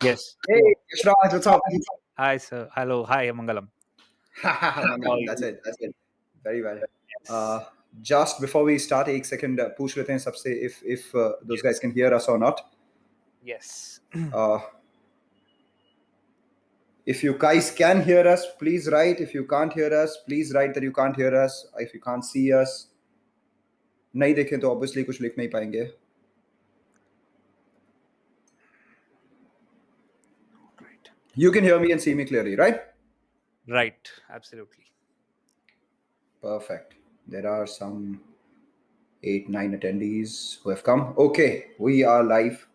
Yes. Hey, Yashraj, what's up? Hi, sir. Hello. Hi, Mangalam. How are Mangalam, that's you? it. That's it. Very well. Yes. Just before we start, एक second पूछ लेते हैं सबसे if those guys Yes. can hear us or not. Yes. Uh, if you guys can hear us, please write. If you can't hear us, please write that you can't hear us. If you can't see us, नहीं देखें तो obviously कुछ लिख नहीं पाएंगे. Right. You can hear me and see me clearly, right? Right. Absolutely. Perfect. There are some 8, 9 attendees who have come. Okay, we are live.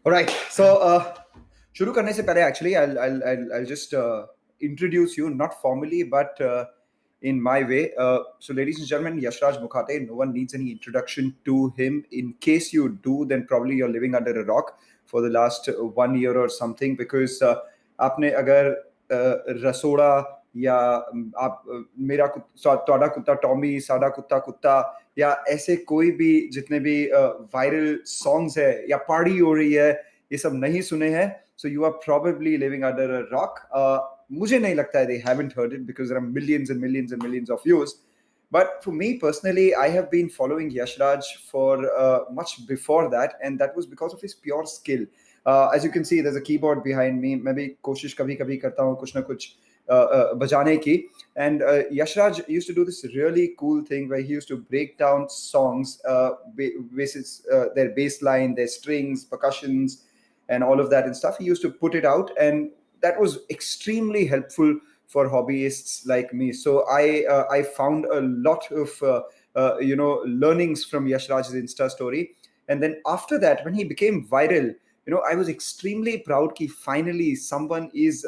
All right. So, शुरू करने से पहले actually I'll just introduce you not formally but in my way. So, ladies and gentlemen, Yashraj Mukhate. No one needs any introduction to him. In case you do, then probably you're living under a rock for the last 1 year or something because आपने अगर रसोड़ा या आप मेरा ਤੁਹਾਡਾ कुत्ता Tommy साडा कुत्ता कुत्ता या ऐसे कोई भी जितने भी वायरल सॉन्ग्स है या पार्टी हो रही है ये सब नहीं सुने हैं so you are probably living under a rock मुझे नहीं लगता है they haven't heard it because there are millions and millions and millions of views but for me personally I have been following Yashraj for much before that and that was because of his pure skill as you can see there's a keyboard behind me मैं भी कोशिश कभी कभी करता हूँ कुछ ना कुछ बजाने की and Yashraj used to do this really cool thing where he used to break down songs basis their bass line their strings percussions and all of that and stuff he used to put it out and that was extremely helpful for hobbyists like me so I found a lot of learnings from Yashraj's Insta story and then after that when he became viral I was extremely proud that finally someone is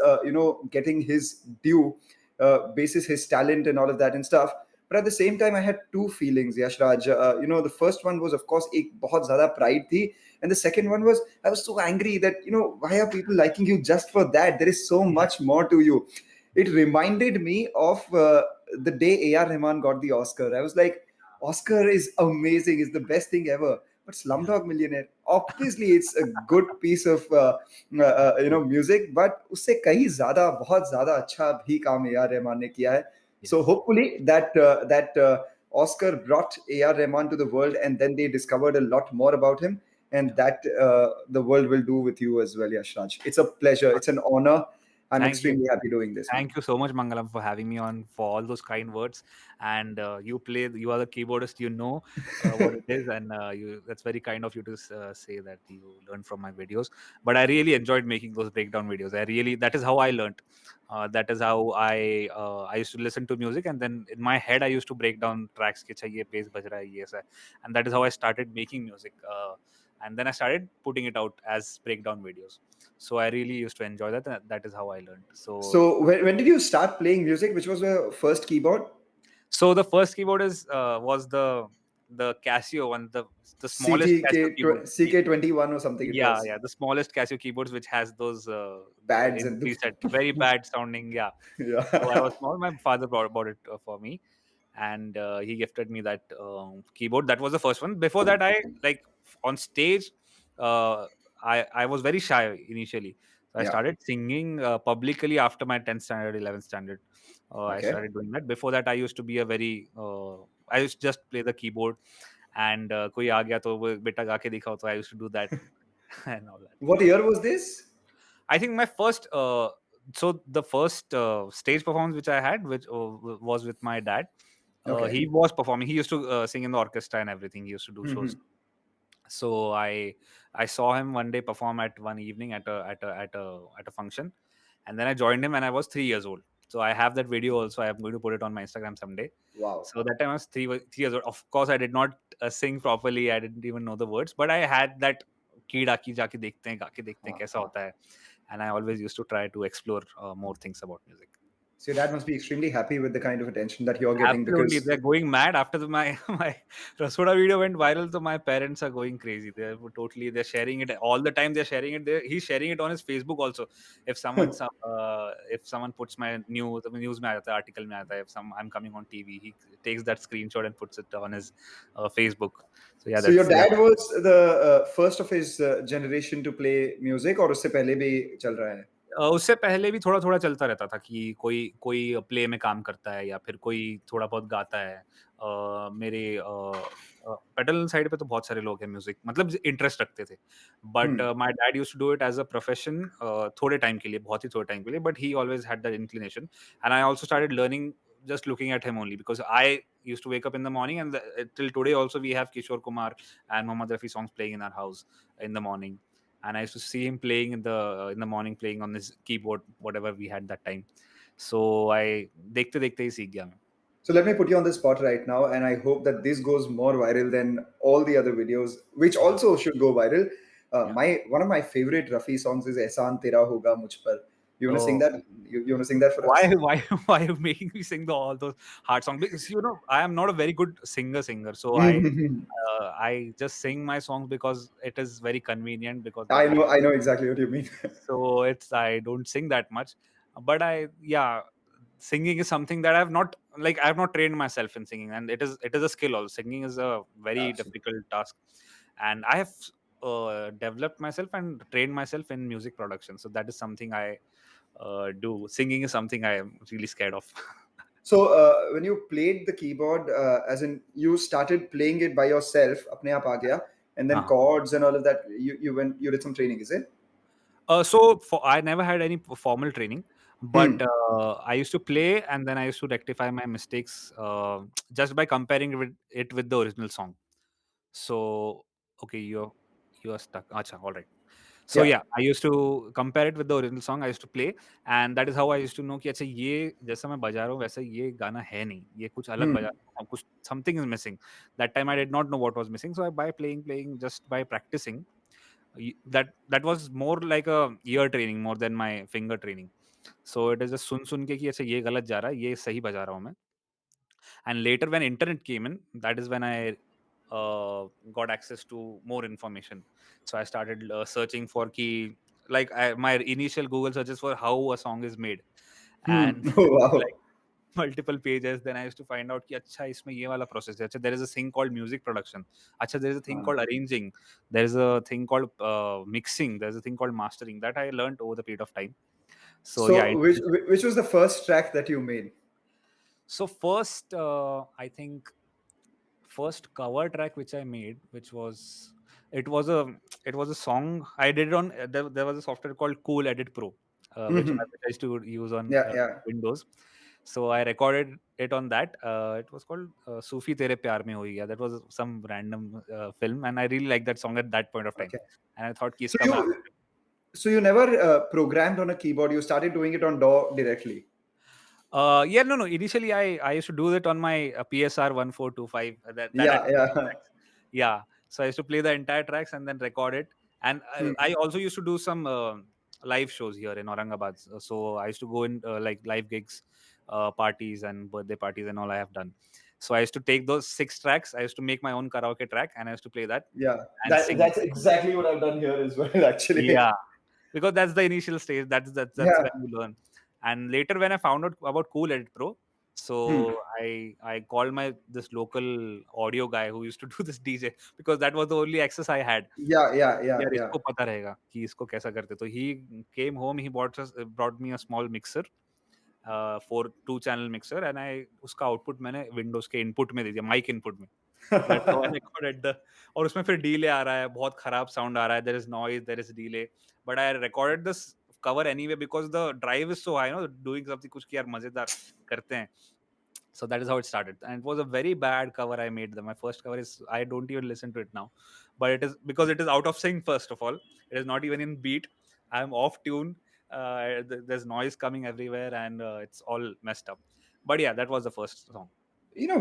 getting his due basis his talent and all of that and stuff but at the same time I had two feelings Yashraj the first one was of course एक बहुत ज़्यादा pride थी and the second one was I was so angry that why are people liking you just for that there is so Yeah. much more to you it reminded me of the day A.R. Rahman got the Oscar I was like Oscar is amazing it's the best thing ever but Yeah. Slumdog Millionaire obviously it's a good piece of Absolutely. music but उससे कहीं ज़्यादा बहुत ज़्यादा अच्छा भी काम A.R. Rahman ने किया है so Yes. hopefully that Oscar brought A.R. Rahman to the world and then they discovered a lot more about him and Yeah. that the world will do with you as well Yashraj it's a pleasure it's an honor I'm Thank you. extremely happy doing this man Thank you so much, Mangalam, for having me on for all those kind words. And you are the keyboardist, you know what it is, and that's very kind of you to say that you learned from my videos. But I really enjoyed making those breakdown videos. That is how I learned. That is how I used to listen to music, and then in my head I used to break down tracks. कि अच्छा ये bass बज रहा है, ये ऐसा है. And that is how I started making music. And then I started putting it out as breakdown videos. So I really used to enjoy that. And that is how I learned. So so when did you start playing music which was your first keyboard the first keyboard is was the Casio one, the smallest Casio keyboard. CK21 or something it Yeah, was yeah, the smallest Casio keyboards which has those pads in and preset, very bad sounding. Yeah. So I yeah was small. My father bought it for me, and he gifted me that keyboard. That was the first one. Before that, I like on stage. Uh, I was very shy initially. So I yeah started singing publicly after my 10th standard, 11th standard. I okay started doing that. Before that, I used to be a very I used to just play the keyboard, and कोई आ गया तो वो बेटा गा के दिखाओ. So I used to do that and all that. what year was this I think my first the first stage performance which I had, which was with my dad. okay He was performing. He used to sing in the orchestra and everything. He used to do shows. hmm So I saw him one day perform at one evening at a function, and then I joined him, and I was 3 years old. So I have that video also. I am going to put it on my Instagram someday. wow So that time I was 3 years old. Of course, I did not sing properly. I didn't even know the words, but I had that कीड़ा की जाके देखते हैं गा के देखते हैं हाँ, कैसा होता है, and I always used to try to explore more things about music. So your dad must be extremely happy with the kind of attention that you're getting Absolutely, because. they're going mad after my my Rasoda video went viral. So my parents are going crazy. They're sharing it all the time. They're sharing it. He's sharing it on his Facebook also. If someone puts my news में आता है, article में आता है, if I'm coming on TV, he takes that screenshot and puts it on his Facebook. So yeah, So your that's yeah. dad was the first of his generation to play music, और उससे पहले भी चल रहा है? उससे पहले भी थोड़ा-थोड़ा चलता रहता था कि कोई कोई प्ले में काम करता है या फिर कोई थोड़ा बहुत गाता है। मेरे पैटर्न साइड पे तो बहुत सारे लोग हैं म्यूज़िक मतलब इंटरेस्ट रखते थे। But Hmm. My dad used to do it as a profession थोड़े टाइम के लिए, बहुत ही थोड़े टाइम के लिए, but he always had that inclination and I also started learning just looking at him only because I used to wake up in the morning and till today also we have Kishore Kumar and Mohammad Rafi songs playing in our house in the morning. And I used to see him playing in the morning, playing on his keyboard, whatever we had that time. So I देखते देखते ही सीख गया मैं. So let me put you on the spot right now, and I hope that this goes more viral than all the other videos, which Yeah, also should go viral. yeah. My one of my favorite Rafi songs is "Ehsaan Tera Hoga Mujh Par." You want to sing Oh, that? You want to sing that for why us? why are you making me sing all those hard songs? Because I am not a very good singer, so Mhm. I just sing my songs because it is very convenient because I know exactly what you mean. so it's I don't sing that much, but yeah, singing is something that I have not trained myself in singing, and it is a skill also. Singing is a very Absolutely. difficult task, and I have developed myself and trained myself in music production, so that is something I do. Singing is something I am really scared of. So when you played the keyboard, as in you started playing it by yourself, apne aap aa gaya, and then Uh-huh. chords and all of that, you did some training, is it? I never had any formal training, but Hmm. I used to play and then I used to rectify my mistakes just by comparing it with the original song. So, okay, you're stuck. Acha, all right. So Yeah. yeah, I used to compare it with the original song. I used to play, and that is how I used to know कि अच्छा ये जैसा मैं बजा रहा हूँ वैसा ये गाना है नहीं. ये कुछ अलग बजा Hmm. रहा हूँ. कुछ something is missing. That time I did not know what was missing. So by playing, just by practicing, that was more like a ear training more than my finger training. So it is just सुन के कि अच्छा ये गलत जा रहा है, ये सही बजा रहा हूँ मैं. And later when internet came in, that is when I got access to more information. So I started searching for key my initial Google searches for how a song is made, Hmm. and Oh, like wow. multiple pages. Then I used to find out कि अच्छा इसमें ये वाला process है. अच्छा there is a thing called music production. अच्छा there is a thing Uh, called arranging. There is a thing called mixing. There is a thing called mastering that I learned over the period of time. So yeah, so which was the first track that you made? so first I think first cover track which I made, which was it was a it was a song I did it on there was a software called Cool Edit Pro, Hmm. which I used to use on Yeah, yeah. Windows. So I recorded it on that. It was called Sufi Tere Pyar Mein Hui Gaya. That was some random film, and I really liked that song at that point of time. Okay. And I thought, कि So इसका मैं you so you never programmed on a keyboard. You started doing it on DAW directly. Yeah, no. Initially, I used to do it on my PSR 1425. That had Yeah, 20 yeah. tracks. Yeah, so I used to play the entire tracks and then record it. And Hmm. I also used to do some live shows here in Aurangabad. So I used to go in like live gigs, parties and birthday parties and all I have done. So I used to take those 6 tracks. I used to make my own karaoke track and I used to play that Yeah. and sing it. That's exactly what I've done here as well, actually. Yeah, because that's the initial stage. That's when Yeah. you learn. And later, when I found out about Cool Edit Pro, Hmm. so I called my this local audio guy who used to do this DJ because that was the only access I had. Yeah, yeah, yeah, यार yeah. इसको पता रहेगा कि इसको कैसा करते. So he came home. He brought me a small mixer, for 2 channel mixer, and I उसका output मैंने Windows के input में दे दिया, mic input में. That's how I recorded the और उसमें फिर डिले आ रहा है, बहुत खराब साउंड आ रहा है, there is noise, there is delay, but I recorded this cover anyway because the drive is so high, doing something कुछ कि यार मजेदार करते हैं. So that is how it started, and it was a very bad cover I made. My first cover is I don't even listen to it now, but it is because it is out of sync. First of all, it is not even in beat. I am off tune. There's noise coming everywhere, and it's all messed up. But yeah, that was the first song.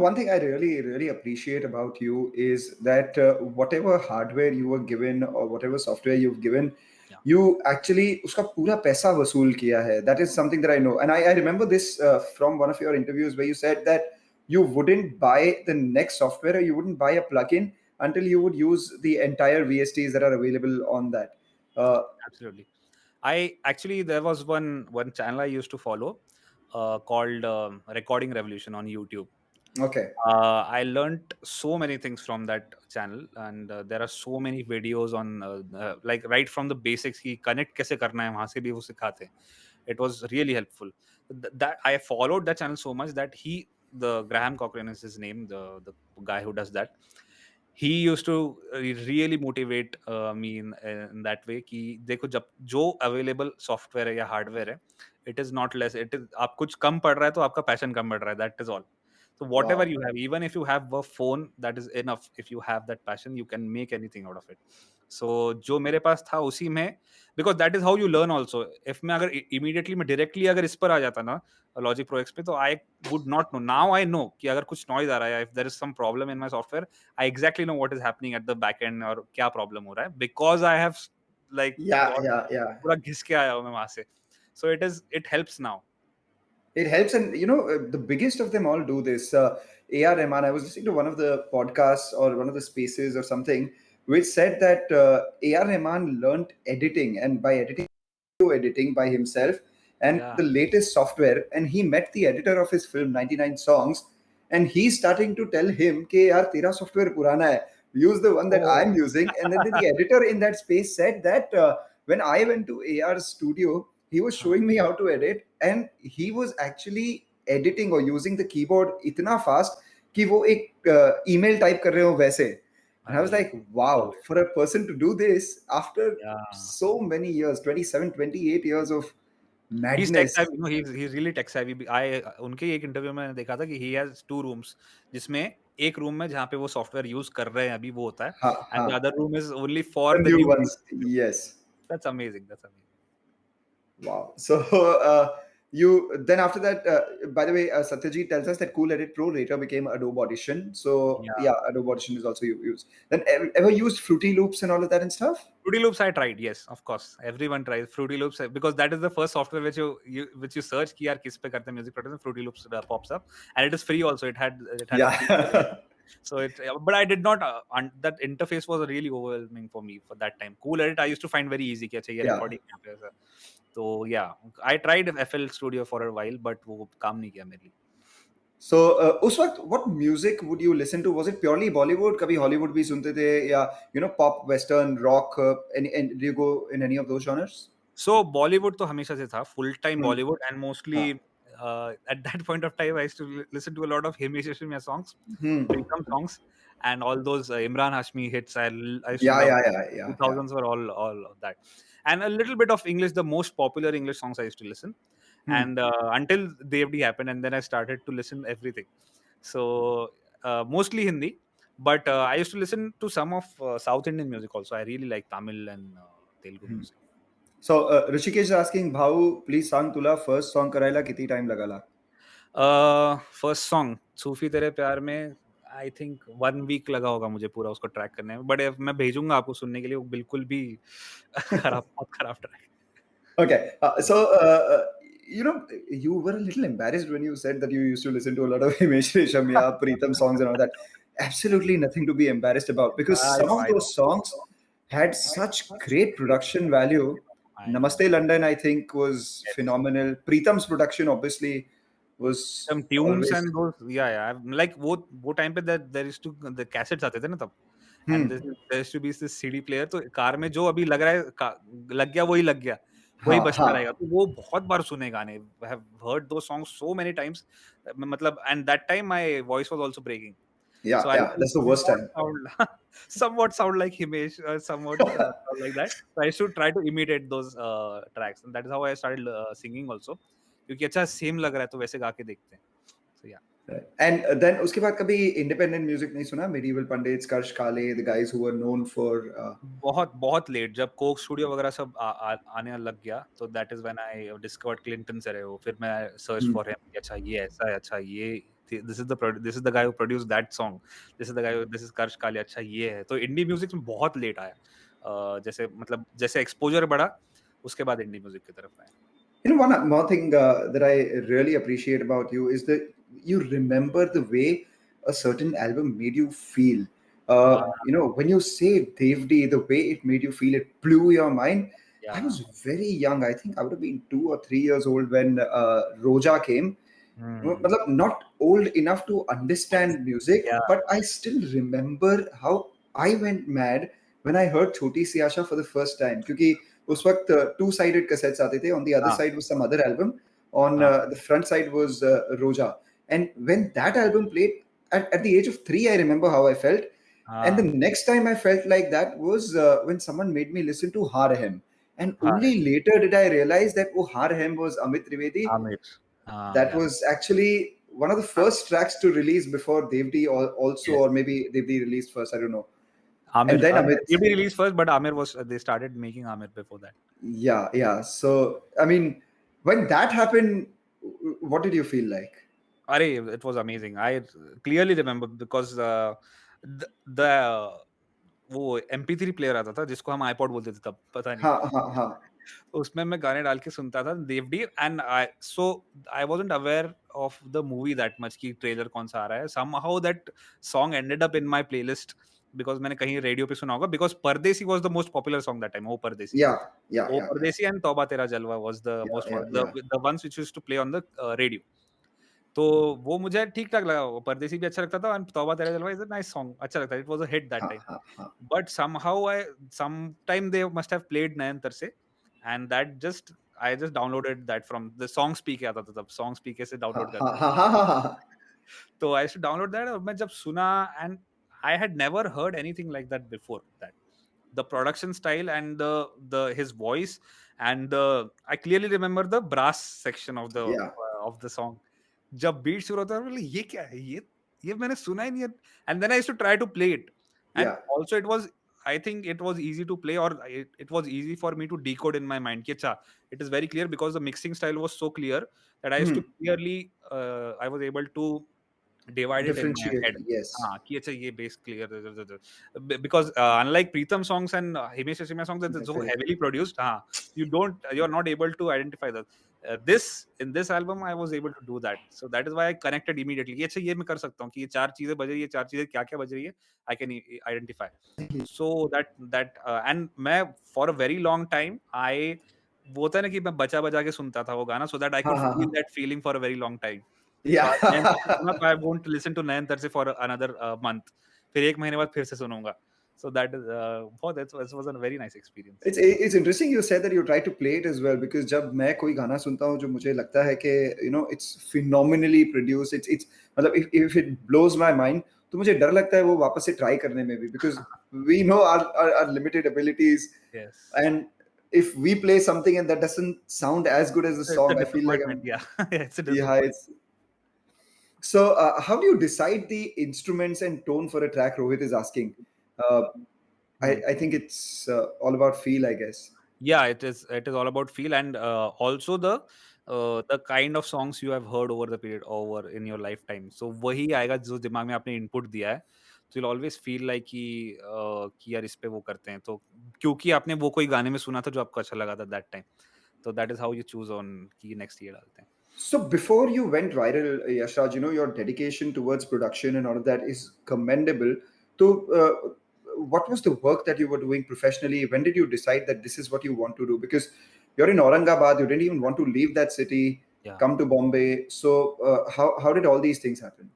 One thing I really, really appreciate about you is that whatever hardware you were given or whatever software you've given, Yeah. Yeah, you actually उसका पूरा पैसा वसूल किया है. That is something that I know, and I remember this from one of your interviews where you said that you wouldn't buy the next software or you wouldn't buy a plugin until you would use the entire VSTs that are available on that. Uh, absolutely. I actually there was one channel I used to follow called Recording Revolution on YouTube. okay. I learned so many things from that channel, and there are so many videos on like right from the basics कि connect कैसे करना है वहाँ से भी वो सिखाते हैं. It was really helpful. That I followed that channel so much that the Graham Cochran is his name, the guy who does that. He used to really motivate me in that way कि देखो जब जो available software है या hardware है, it is not less. It is आप कुछ कम पड़ रहा है तो आपका passion कम बढ़ रहा है. That is all. So whatever Wow. you have, even if you have a phone, that is enough. If you have that passion, you can make anything out of it. So जो मेरे पास था उसी में, because that is how you learn also. If मैं अगर immediately मैं directly अगर इस पर आ जाता ना Logic Pro X पे, तो I would not know. Now I know कि अगर कुछ noise आ रहा है, if there is some problem in my software, I exactly know what is happening at the back end और क्या problem हो रहा है, because I have like Yeah, got yeah, yeah. पूरा घिस के आया हूँ मैं वहाँ से. So it helps now. It helps, and the biggest of them all do this. A.R. Rahman. I was listening to one of the podcasts or one of the spaces or something, which said that A.R. Rahman learned editing, and by editing, video editing by himself, and Yeah. the latest software. And he met the editor of his film 99 Songs, and he's starting to tell him, "Ke yaar, tera software purana hai. Use the one that Oh. I'm using." And then the editor in that space said that when I went to AR's studio, he was हाँ. showing me how to edit, and he was actually editing or using the keyboard इतना fast कि वो एक email type कर रहे हो वैसे. And I was अरे like, wow, good. for a person to do this after Yeah. so many years, 27, 28 years of He's tech madness. savvy. No, he's really tech savvy. I उनके एक interview में देखा था कि he has two rooms, जिसमें एक room में जहाँ पे वो सॉफ्टवेयर यूज कर रहे हैं अभी वो होता है, Ha, and ha. the other room is only for The the new new ones, people. yes. That's amazing. That's amazing. Wow. So you then after that, by the way, Satyajit tells us that Cool Edit Pro later became Adobe Audition. So Yeah. yeah, Adobe Audition is also used. Then ever used Fruity Loops and all of that and stuff? Fruity Loops I tried. Yes, of course. Everyone tries Fruity Loops because that is the first software which you search कि यार किस पे करते हैं music production. Fruity Loops pops up, and it is free also. It had a free version. Yeah. So but I did not. That interface was really overwhelming for me for that time. Cool Edit I used to find very easy. कि अच्छा ये Yeah. recording यहाँ पे ऐसा. So yeah, I tried FL Studio for a while, but वो काम नहीं किया मेरे लिए. So उस वक्त what music would you listen to? Was it purely Bollywood? कभी Hollywood भी सुनते थे या pop, western, rock? And do you go in any of those genres? So Bollywood तो हमेशा से था, full time Hmm. Bollywood and mostly हाँ. at that point of time I used to listen to a lot of Himesh Reshammiya songs, Hmm. Pritam songs, and all those Imran Hashmi hits. I used to Yeah, love yeah, them. yeah, yeah, yeah. 2000s were all of that, and a little bit of English. The most popular English songs I used to listen, Hmm. and until DFD happened, and then I started to listen everything. So mostly Hindi, but I used to listen to some of South Indian music also. I really like Tamil and Telugu Hmm. music. So Rishikesh is asking, भाऊ please सांग तुला first song करायला किती time लगाला? First song सूफी तेरे प्यार में I think 1 week लगा होगा मुझे पूरा उसको ट्रैक करने में, बट मैं भेजूँगा आपको सुनने के लिए, वो बिल्कुल भी खराब बहुत खराब ट्रैक है। Okay, you were a little embarrassed when you said that you used to listen to a lot of Himesh Reshammiya, Pritam songs and all that. Absolutely nothing to be embarrassed about because I some know, of I know, those songs had such great production value. I know. Namaste London, I think, was yes, phenomenal. Pritam's production, obviously, was some tunes always. And those या like वो time पे there used to the cassettes आते थे ना तब, एंड Hmm. There used to be this CD player, तो car में जो अभी लग रहा है लग गया वही लग गया, वही Ha, बजता ha. रहेगा, तो वो बहुत बार सुने गाने। I have heard those songs so many times, मतलब and that time my voice was also breaking. Yeah, So I yeah, used to that's the worst somewhat time. sound somewhat sound like Himesh, somewhat sound like that. So I used to try to imitate those tracks, and that is how I started singing also. क्योंकि अच्छा same लग रहा है तो वैसे गा के देखते हैं। So yeah, And then उसके बाद कभी independent music नहीं सुना? Medieval Pandits, Karsh Kale, the guys who were known for. बहुत बहुत लेट जब कोक स्टूडियो वगैरह सब आने लग गया, तो that is when I discovered Clinton से रहे हो, फिर मैं सर्च Hmm. फॉर हिम कि अच्छा ये ऐसा है, अच्छा ये this is the guy who produce that song, this is the guy, this is curse काले, अच्छा ये है, तो इंडी म्यूजिक में बहुत लेट आया। जैसे मतलब जैसे एक्सपोजर बढ़ा उसके बाद इंडी म्यूजिक की तरफ आए। You know, one more thing that I really appreciate about you is that you remember the way a certain album made you feel. हाँ, You know, when you say Devdi, the way it made you feel, it blew your mind. I या was very young. I think I would have been 2 or 3 years old when Roja came. हुँ, मतलब not old enough to understand music, या but I still remember how I went mad when I heard Choti Si Asha for the first time. क्योंकि उस वक्त two-sided cassettes आते थे. On the other हाँ, side was some other album. On हाँ, the front side was Roja. And when that album played, at the age of 3, I remember how I felt. And the हाँ, next time I felt like that was when someone made me listen to Ha Rahem. And हाँ, only later did I realize that oh, Ha Rahem was Amit Trivedi. Aamir, हाँ, That या was actually one of the first tracks to release before Devdi also, yes, or maybe Devdi released first. I don't know. And Aamir then Amit. Maybe released first, but Amir was they started making Amir before that. Yeah, yeah. So, I mean, when that happened, what did you feel like? अरे it was amazing. I clearly remember because the वो MP3 player आता था जिसको हम iPod बोलते थे तब, पता नहीं। Ha, ha, ha. उसमें मैं गाने डाल के सुनता था Dev D and I wasn't aware of the movie that much कि ट्रेलर कौन-सा आ रहा है। Somehow that song ended up in my playlist because मैंने कहीं रेडियो पे सुना होगा because Pardesi was the most popular song that time, ओ परदेसी। Yeah, yeah, ओ yeah, yeah, परदेसी एंड तौबा तेरा जलवा was the yeah, most yeah, yeah. The ones which used to play on the radio. तो वो मुझे ठीक-ठाक लगा, वो परदेसी भी अच्छा लगता था एंड तौबा तेरा जलवा इज़ अ नाइस सॉन्ग, अच्छा लगता है। It was a hit that Ha, time. ha, ha. But somehow sometime they must have played Nayan Tarse, and that just I just downloaded that from the Songspeak आता था तब Songspeak से Ha, download ha, करते ha, ha, ha, ha. तो I used to download that और मैं जब सुना and I had never heard anything like that before that the production style and the his voice and the I clearly remember the brass section Yeah, of the song जब beat शुरू होता है बोले ये क्या है ये मैंने सुना ही नहीं है and then I used to try to play it and yeah. also it was I think it was easy to play or it was easy for me to decode in my mind कि अच्छा it is very clear because the mixing style was so clear that I used Hmm. to clearly I was able to divide it in my Differentiate, head yes. हाँ कि अच्छा ये bass clear because unlike Pritam songs and Himesh Reshammiya songs that are so Definitely. heavily produced हाँ you're not able to identify that this in this album I was able to do that so that is why I connected immediately कि अच्छा ये मैं कर सकता हूँ कि ये चार चीजें बज रही है चार चीजें क्या क्या बज रही है I can identify so and मैं for a very long time I वो होता है ना कि मैं बचा बजा के सुनता था वो गाना so that I Ha, could ha, feel ha. that feeling for a very long time तो आज नयन तरसे सुना Yeah. तो I won't listen to नयन तरसे for another month फिर 1 महीने बाद फिर से सुनूँगा so that is बहुत that was a very nice experience. It's interesting you said that you try to play it as well because जब मैं कोई गाना सुनता हूँ जो मुझे लगता है कि you know it's phenomenally produced it's मतलब if it blows my mind तो मुझे डर लगता है वो वापस से ट्राई करने में भी because we know our limited abilities Yes. and if we play something and that doesn't sound as good as the It's a song I feel like disappointment, I'm yeah. It's a yeah disappointment. it's so how do you decide the instruments and tone for a track Rohit is asking uh, Hmm. I think it's all about feel I guess. Yeah, it is all about feel and also the kind of songs you have heard over the period over in your lifetime. So वही आएगा जो दिमाग में आपने input दिया है. So you'll always feel like कि यार इस पे वो करते हैं. तो क्योंकि आपने वो कोई गाने में सुना था जो आपको अच्छा लगा था that time. So that is how you choose on कि next year डालते हैं. So before you went viral, Yashraj, you know your dedication towards production and all of that is commendable. So, what was the work that you were doing professionally? When did you decide that this is what you want to do? Because you're in Aurangabad, you didn't even want to leave that city, Yeah. come to Bombay. So, how did all these things happen?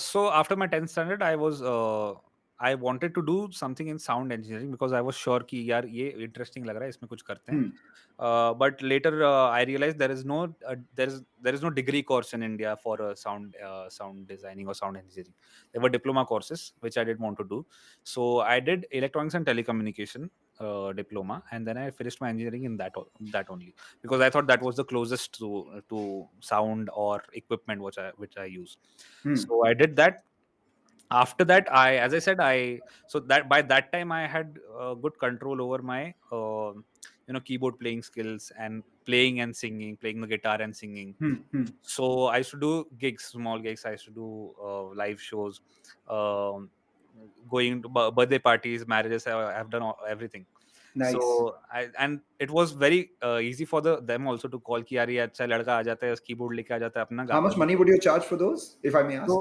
So after my 10th standard, I wanted to do something in sound engineering because I was sure कि यार ये interesting लग रहा है इसमें कुछ करते हैं. Hmm. But later I realized there is no degree course in India for sound designing or sound engineering. There were diploma courses which I didn't want to do. So I did electronics and telecommunication diploma, and then I finished my engineering in that only because I thought that was the closest to sound or equipment which I use. Hmm. So I did that. After that, as I said, so that by that time I had good control over my keyboard playing skills and playing and singing, playing the guitar and singing. Hmm. Hmm. So I used to do gigs, small gigs. I used to do live shows. Um, going to birthday parties, marriages. I've done everything. Nice. So and it was very easy for them also to call कि यार ये अच्छा लड़का आ जाता है, keyboard लेके आ जाता है, अपना How गाता much भी money है. would you charge for those, if I may ask?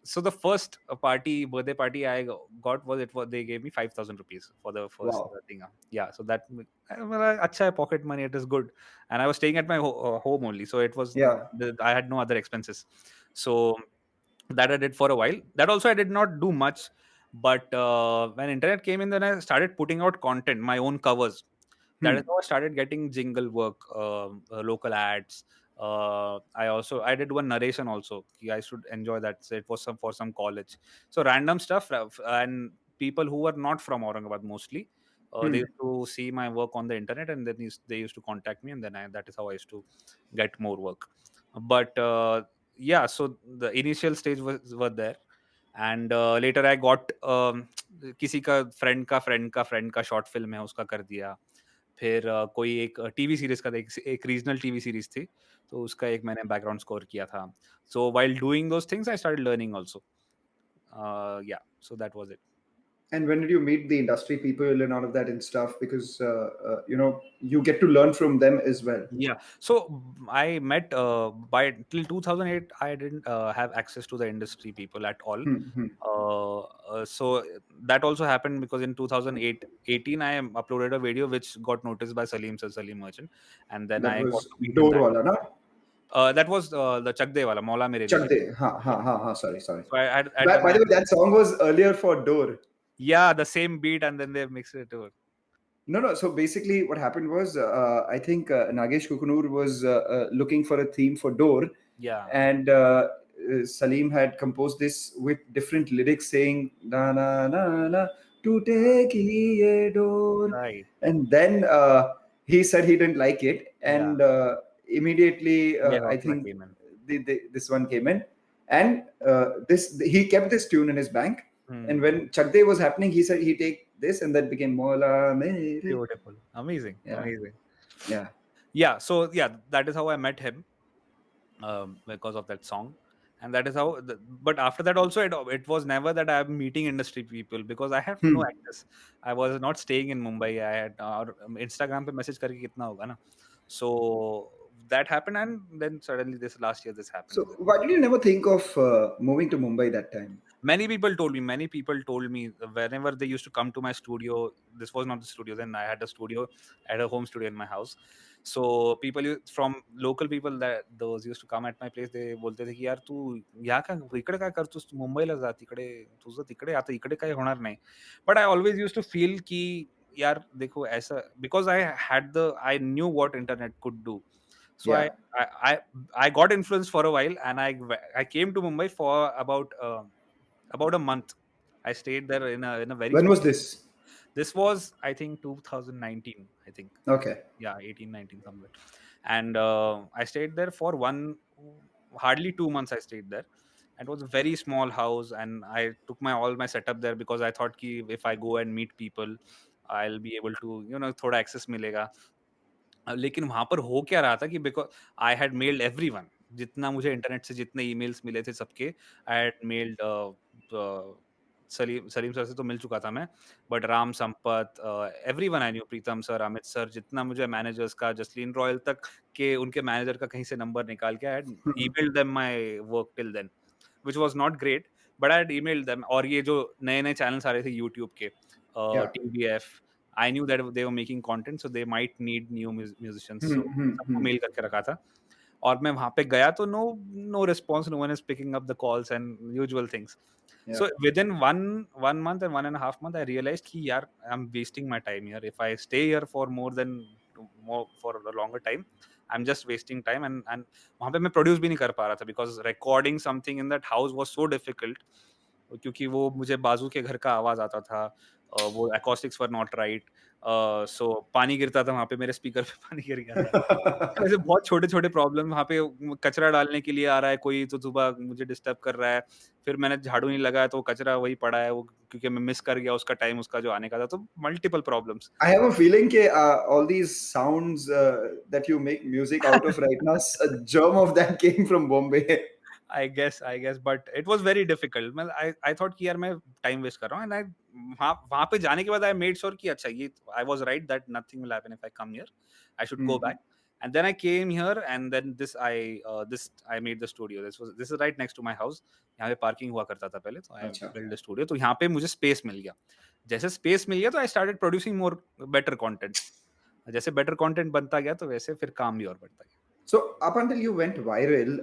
So the first birthday party I got was they gave me 5,000 rupees for the first Wow. thing. Yeah, so that well, अच्छा है, pocket money, it is good. And I was staying at my home only, so it was Yeah. I had no other expenses. So that I did for a while. That also I did not do much, but when internet came in, then I started putting out content, my own covers. That is Hmm. how I started getting jingle work, local ads. I did one narration also. I should enjoy that. So it was some for some college. So random stuff, and people who were not from Aurangabad mostly. They Hmm. used to see my work on the internet, and then they used to contact me, and then that is how I used to get more work. But yeah, so the initial stage were there, and later I got किसी का friend का short film है, उसका कर दिया. फिर कोई एक टीवी सीरीज का एक रीजनल टीवी सीरीज थी, तो उसका एक मैंने बैकग्राउंड स्कोर किया था. So while doing those things I started learning also. Yeah, so that was it. And when did you meet the industry people and all of that and stuff? Because you get to learn from them as well. Yeah. So I met by till 2008. I didn't have access to the industry people at all. Hmm. Hmm. So that also happened because in 2018 I uploaded a video which got noticed by Salim Merchant, and then That I got was to meet him door that. wala, na? That was the Chak De wala Maula Mere Chak Liye. De. Ha Yeah. ha ha ha. Sorry, sorry. So I had By, done by the that. way, that song was earlier for door. Yeah, the same beat, and then they mixed it over. No, no. So basically, what happened was, I think Nagesh Kukunur was looking for a theme for door, Yeah. and Salim had composed this with different lyrics saying "na na na na to take ye door," Right. and then he said he didn't like it, Yeah. and immediately Yeah. I Hopla think came in. this one came in, and this he kept this tune in his bank. And Hmm. when Chak De was happening, he said he take this, and that became Mola Mere. Beautiful. Amazing. Yeah, Amazing. yeah. Yeah. So yeah, that is how I met him, because of that song. And that is how but after that also it was never that I'm meeting industry people, because I have no Hmm. access. I was not staying in Mumbai. I had Instagram pe message karke kitna hoga na. So that happened, and then suddenly this last year this happened. So why did you never think of moving to Mumbai that time? Many people told me whenever they used to come to my studio. This was not the studio then. I had a studio, I had a home studio in my house. So from local people, that those used to come at my place, they बोलते थे कि यार तू यहाँ का इकडे काय करतोस, तू मुंबईला जा, तिकडे तुझं तिकडे आता इकडे काही होणार नाही. But I always used to feel कि यार देखो ऐसा, because I knew what internet could do. So Yeah. I I I got influenced for a while, and I came to Mumbai for about a month. I stayed there in a very When small. was this? This was, I think, 2019. I think, Okay. yeah, 18, 19 somewhere. And I stayed there for hardly 2 months. I stayed there. And it was a very small house, and I took my all my setup there because I thought कि if I go and meet people, I'll be able to, थोड़ा access मिलेगा. लेकिन वहाँ पर हो क्या रहा था कि because I had mailed everyone, जितना मुझे इंटरनेट से जितने ईमेल्स मिले थे सबके, I had mailed Salim Salim sir से तो मिल चुका था मैं, but Ram Sampat, everyone I knew, Pritam sir, Amit sir, जितना मुझे मैनेजर्स का, जसलीन रॉयल तक के उनके मैनेजर का कहीं से नंबर निकाल के I had emailed them my work till then, which was not great, but I had emailed them. और ये जो नए-नए चैनल्स आ रहे थे यूट्यूब के, Yeah. TVF, I knew that they were making content, so they might need new musicians. Hmm. So Hmm. सबको Hmm. Mail करके रखा था. और मैं वहाँ पे गया तो no response, no one is picking up the calls and usual things. Yeah. So within one month and 1.5 month, I realized कि यार I'm wasting my time here. If I stay here for more for a longer time, I'm just wasting time. And वहाँ पे मैं produce भी नहीं कर पा रहा था, because recording something in that house was so difficult. क्योंकि वो मुझे बाजू के घर का आवाज़ आता था, वो acoustics were not right. सो पानी गिरता था वहाँ पे, मेरे स्पीकर पे पानी गिर गया था. ऐसे बहुत छोटे-छोटे प्रॉब्लम, वहाँ पे कचरा डालने के लिए आ रहा है कोई, तो सुबह मुझे डिस्टर्ब कर रहा है. फिर मैंने झाड़ू नहीं लगाया तो वो कचरा वही पड़ा है, वो क्योंकि मैं मिस कर गया उसका टाइम, उसका जो आने का था, तो multiple problems. I have a feeling that all these sounds that you make music out of right now, a germ of that came from Bombay. I guess, but it was very difficult. मैं I thought कि यार मैं time waste कर रहा हूँ, and I वहाँ पे जाने के बाद I made sure कि अच्छा ये I was right that nothing will happen if I come here. I should go back. Mhm. And then I came here, and then this I made the studio. This is right next to my house. यहाँ पे parking हुआ करता था पहले, तो I अच्छा. built a studio. तो यहाँ पे मुझे space मिल गया. जैसे space मिल गया तो I started producing more better content. जैसे better content बनता गया तो वैसे फिर काम भी और बढ़ता गया. So up until you went viral,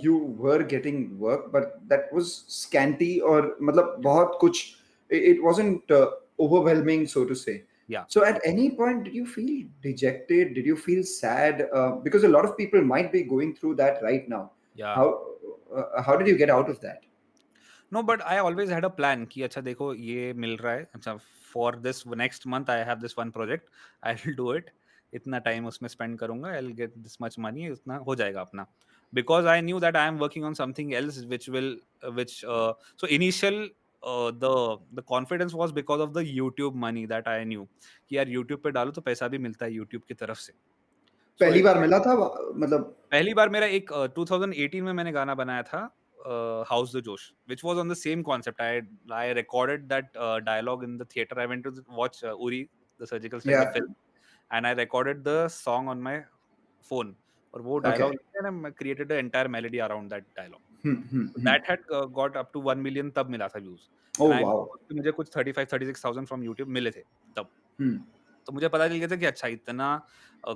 you were getting work, but that was scanty or मतलब बहुत कुछ. It wasn't overwhelming, so to say. Yeah, So at any point, did you feel dejected? Did you feel sad? Because a lot of people might be going through that right now. yeah. How did you get out of that? No but I always had a plan कि अच्छा देखो ये मिल रहा है, अच्छा for this next month I have this one project, I will do it, इतना time उसमें स्पेंड करूंगा, I will get this much money, इतना हो जाएगा अपना. Because I knew that I am working on something else which will which so initial the the confidence was because of the YouTube money that I knew कि यार YouTube पे डालो तो पैसा भी मिलता है यूट्यूब की तरफ से. सो पहली बार मिला था मतलब. पहली बार मेरा एक 2018 में मैंने गाना बनाया था, how's the josh, which was on the same concept. I recorded that dialogue in the theatre. I went to watch Uri the surgical strike the Yeah. फिल्म, and I recorded the song on my phone, और वो dialogue Okay. And I created a entire melody around that dialogue. Hmm, hmm, hmm. That had got up to 1 million तब मिला था views. And Oh I wow. मुझे कुछ 35-36,000 from YouTube मिले थे तब. Hmm. तो मुझे पता चल गया था कि अच्छा इतना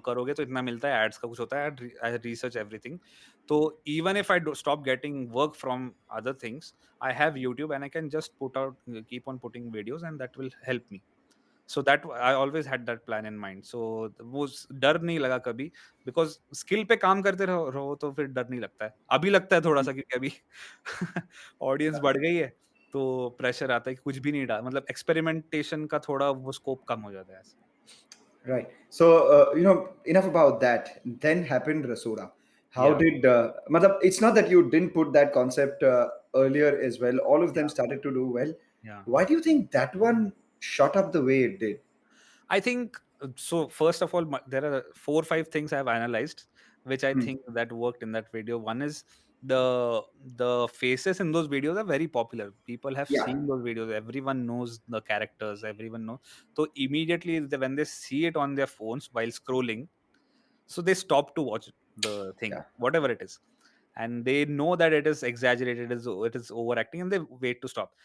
करोगे तो इतना मिलता है, एड्स का कुछ होता है, आई रिसर्च एवरीथिंग. तो even if I stop getting work from other things, I have YouTube and I can just put out, keep on putting videos, and that will help me. So that I always had that plan in mind. So वो डर नहीं लगा कभी, because skill पे काम करते रहो तो फिर डर नहीं लगता है. अभी लगता है थोड़ा सा, क्योंकि अभी ऑडियंस बढ़ गई है, तो प्रेशर आता है कि कुछ भी नहीं डाल, मतलब एक्सपेरिमेंटेशन का थोड़ा वो स्कोप कम हो जाता है. Right. So, enough about that. Then happened Rasoda. How Yeah, did, it's not that you didn't put that concept earlier as well. All of them yeah, started to do well. yeah. Why do you think that one shot up the way it did? I think so. First of all, there are 4 or 5 things I've analyzed, which I Hmm. think that worked in that video. One is the faces in those videos are very popular. People have Yeah. seen those videos. Everyone knows the characters. Everyone knows. So immediately, when they see it on their phones while scrolling, so they stop to watch the thing, Yeah. whatever it is, and they know that it is exaggerated, it is overacting, and they wait to stop.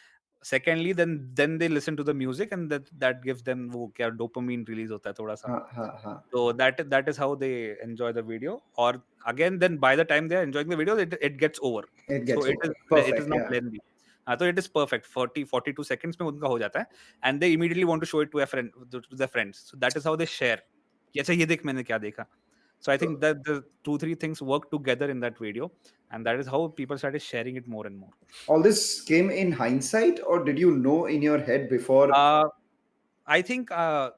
Secondly, then they listen to the music, and that gives them वो क्या dopamine release होता है थोड़ा सा. Ha, ha, ha. So that is how they enjoy the video. Or again, then by the time they are enjoying the video, it gets over. It So gets it over. is Perfect. not Yeah. lengthy. तो it is perfect. 42 seconds में उनका हो जाता है, and they immediately want to show it to a friend, to their friends. So that is how they share. कि अच्छा ये देख मैंने क्या देखा. So I think So, that the 2-3 things work together in that video, and that is how people started sharing it more and more. all this came in hindsight, or did you know in your head before? Uh, I think I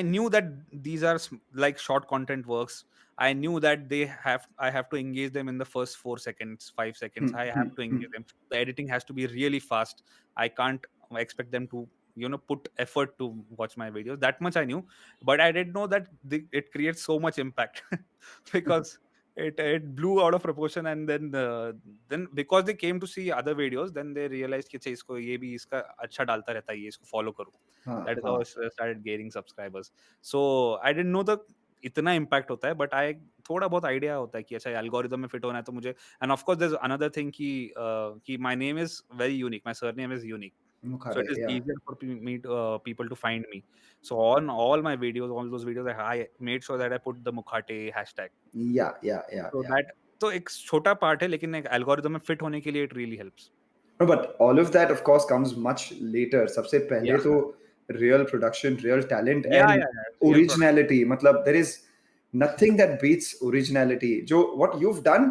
knew that these are like short content works. I knew that I have to engage them in the first 4 seconds, 5 seconds. Hmm, I hmm, have to hmm. engage them. The editing has to be really fast. I can't expect them to put effort to watch my videos. That much I knew, but I didn't know that it creates so much impact because it blew out of proportion. And then because they came to see other videos, then they realized कि अच्छा इसको ये भी इसका अच्छा डालता रहता है, ये इसको follow करो. Ha, That is ha. how I started gaining subscribers. So I didn't know the इतना इम्पैक्ट होता है, बट आई थोड़ा बहुत आइडिया होता है कि अच्छा एल्गोरिदम में फिट होना है तो मुझे. And of course there is another thing कि my name is very unique, my surname is unique. So it Mukhate. is Yeah. easier for people to find me. So on all my videos, all those videos, I made sure that I put the Mukhate hashtag. Yeah. Yeah. Yeah. So Yeah. that तो एक छोटा part है, लेकिन एक algorithm में fit होने के लिए it really helps. No, but all of that, of course, comes much later. सबसे पहले Yeah. तो real production, real talent, Yeah, and yeah, yeah. Real product. originality. मतलब there is nothing that beats originality. जो what you've done,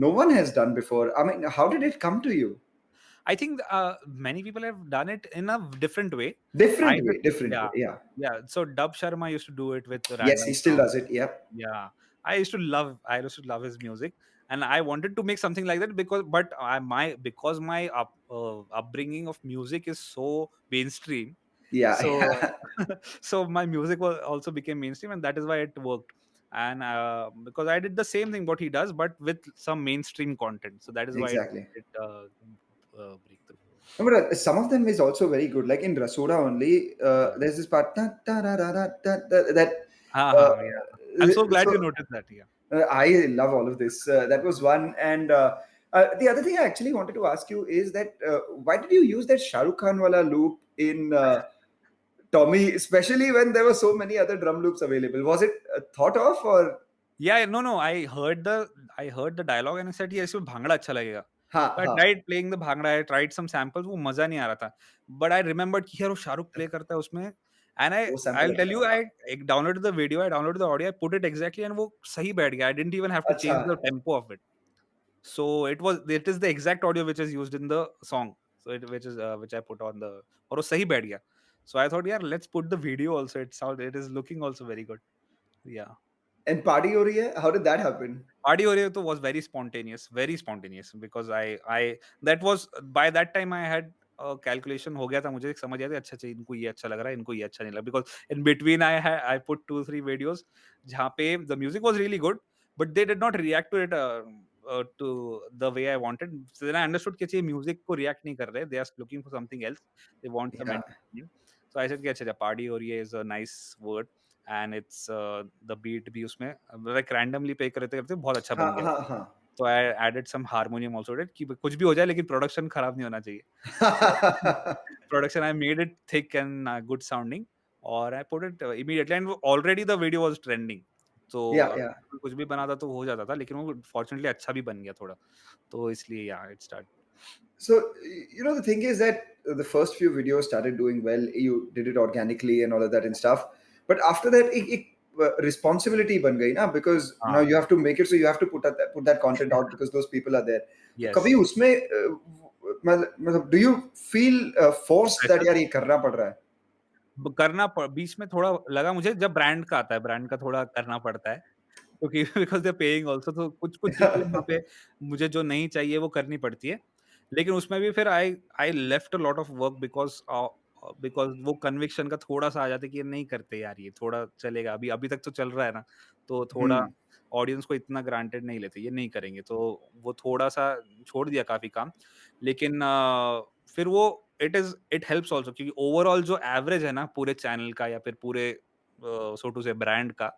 no one has done before. I mean, how did it come to you? I think many people have done it in a different way. I Different just, way, different yeah, way. Yeah. yeah. So Dub Sharma used to do it with Yes, he random still songs. does it. Yeah. Yeah, I used to love his music, and I wanted to make something like that because my upbringing of music is so mainstream. Yeah. So Yeah. so my music was also became mainstream, and that is why it worked. and because I did the same thing what he does, but with some mainstream content. So that is why Exactly. it breakthrough. No, but some of them is also very good. Like in Rasoda only, Yeah. there's this part that. Yeah. I'm so glad you So noticed that. Yeah. I love all of this. That was one, and the other thing I actually wanted to ask you is that why did you use that Shah Rukh Khan wala loop in Tommy, especially when there were so many other drum loops available? Was it thought of or? Yeah, no. I heard the dialogue and I said, "Yeah, इसमें भांगड़ा अच्छा लगेगा." Ha So I ha. tried playing the bhangra. I tried some samples. वो मजा नहीं आ रहा था. But I remembered कि यार वो शाहरुख प्ले करता है उसमें. And वो सैंपल I'll tell अच्छा you, था. I downloaded the video, I downloaded the audio, I put it exactly, and वो सही बैठ गया. I didn't even have to अच्छा. change the tempo of it. So it is the exact audio which is used in the song. So which I put on the, और वो सही बैठ गया. So I thought, yeah, let's put the video also. It is looking also very good. Yeah. And Party Ho Rahi Hai, how did that happen? Party Oreo was very spontaneous because I that was by that time I had a calculation हो गया था मुझे समझ आया था अच्छा अच्छा इनको ये अच्छा लग रहा है इनको ये अच्छा नहीं लगा because in between I put 2-3 videos जहाँ पे the music was really good but they did not react to it to the way I wanted. So then I understood कि ये music को react नहीं कर रहे, they are looking for something else, they want some Yeah. entertainment. So I said कि अच्छा अच्छा Party Oreo is a nice word and it's the beat भी उसमें like randomly play करते करते बहुत अच्छा Ha बन गया. ha ha. So I added some harmonium also to it कि कुछ भी हो जाए लेकिन प्रोडक्शन खराब नहीं होना चाहिए. So production I made it thick and good sounding और I put it immediately and already the video was trending. So Yeah, yeah. कुछ भी बनाता तो हो जाता था लेकिन वो fortunately अच्छा भी बन गया थोड़ा. तो इसलिए yeah it started. So, the thing is that the first few videos started doing well. You did it organically and all of that and stuff. But after that, responsibility ban gayi na, because now हाँ. you have to make it. So you have to put that content out because those people are there. तो Yes. कभी उसमें मतलब do you feel forced that Pressure यार ये करना पड़ रहा है? बीच में थोड़ा लगा मुझे जब ब्रांड का आता है, ब्रांड का थोड़ा करना पड़ता है। क्योंकि because they are paying also तो कुछ-कुछ चीज़ें वहाँ पे मुझे जो नहीं चाहिए वो करनी पड़ती है। लेकिन उसमें भी फिर I I left a lot of work because वो कन्विक्शन का थोड़ा-सा आ जाता है कि ये नहीं करते यार ये थोड़ा चलेगा अभी अभी तक तो चल रहा है ना, तो थोड़ा Hmm. ऑडियंस को इतना ग्रांटेड नहीं लेते, ये नहीं करेंगे। तो वो थोड़ा-सा छोड़ दिया काफ़ी काम। लेकिन फिर वो इट हेल्प्स आल्सो क्योंकि ओवरऑल जो एवरेज है ना पूरे चैनल का या फिर पूरे सो टू से ब्रांड का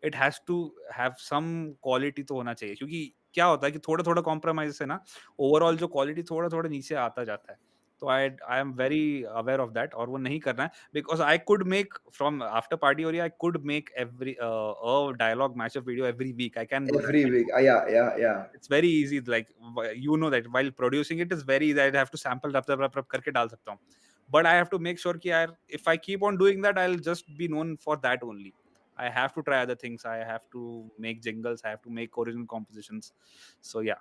it has to have some quality तो होना चाहिए क्योंकि क्या होता है कि थोड़ा-थोड़ा कॉम्प्रोमाइज़ से ना ओवरऑल जो क्वालिटी थोड़ा-थोड़ा नीचे आता जाता है। तो I am very aware of that और वो नहीं करना है because I could make from after party और I could make every a dialogue mashup video every week I can do that Every week. Yeah, yeah, yeah. It's very easy like you know that while producing it is very easy. I have to sample रप करके डाल सकता हूँ। But I have to make sure कि यार if I keep on doing that I'll just be known for that only. I have to try other things. I have to make jingles. I have to make original compositions. So yeah.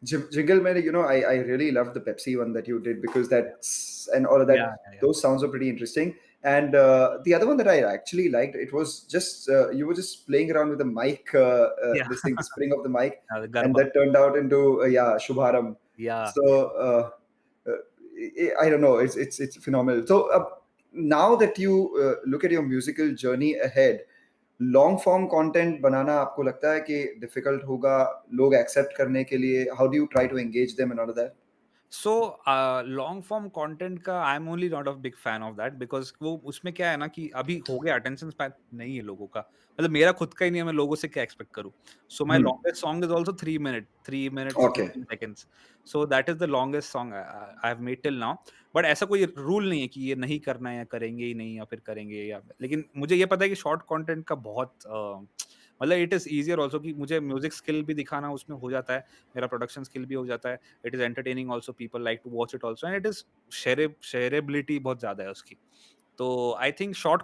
Jingle Man, I really loved the Pepsi one that you did because that's and all of Yeah, that. yeah, yeah. Those sounds are pretty interesting. And the other one that I actually liked, it was just you were just playing around with the mic, Yeah. this thing, the spring of the mic, The and Garba. that turned out into yeah, Shubharam. Yeah. So I don't know, it's phenomenal. So now that you look at your musical journey ahead, long form content बनाना आपको लगता है कि difficult होगा लोग accept करने के लिए how do you try to engage them and all that so long form content का I am only not a big fan of that because वो उसमें क्या है ना कि अभी हो गया अटेंशन स्पैन नहीं है लोगों का मतलब मेरा खुद का ही नहीं है मैं लोगों से क्या एक्सपेक्ट करूं so my longest song is also 3 minutes okay 15 seconds so that is the longest song I have made till now but ऐसा कोई रूल नहीं है कि ये नहीं करना है या करेंगे ही नहीं या फिर करेंगे या लेकिन मुझे ये पता है कि शॉर्ट कंटेंट का बहुत मतलब इट इज ईजियर ऑल्सो कि मुझे म्यूजिक स्किल भी दिखाना उसमें हो जाता है मेरा प्रोडक्शन स्किल भी हो जाता है it is entertaining also people like to watch it also and it is shareability बहुत ज्यादा है उसकी तो आई थिंक शॉर्ट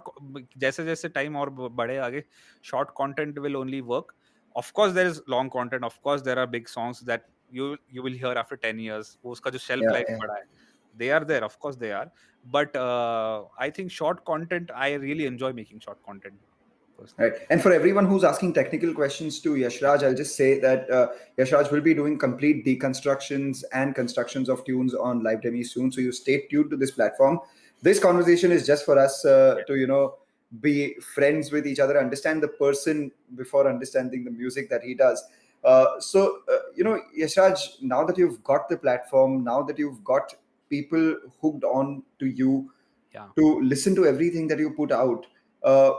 जैसे जैसे टाइम और बढ़े आगे short content will only work of course there is long content of course there are big songs that you will hear after 10 years वो उसका जो शेल्फ या लाइफ बड़ा है they are there of course they are but I think short content I really enjoy making short content personally. Right. And for everyone who's asking technical questions to Yashraj, I'll just say that Yashraj will be doing complete deconstructions and constructions of tunes on LivDemy soon. So you stay tuned to this platform. This conversation is just for us to, be friends with each other, understand the person before understanding the music that he does. Yashraj, now that you've got the platform, now that you've got people hooked on to you Yeah. to listen to everything that you put out, uh,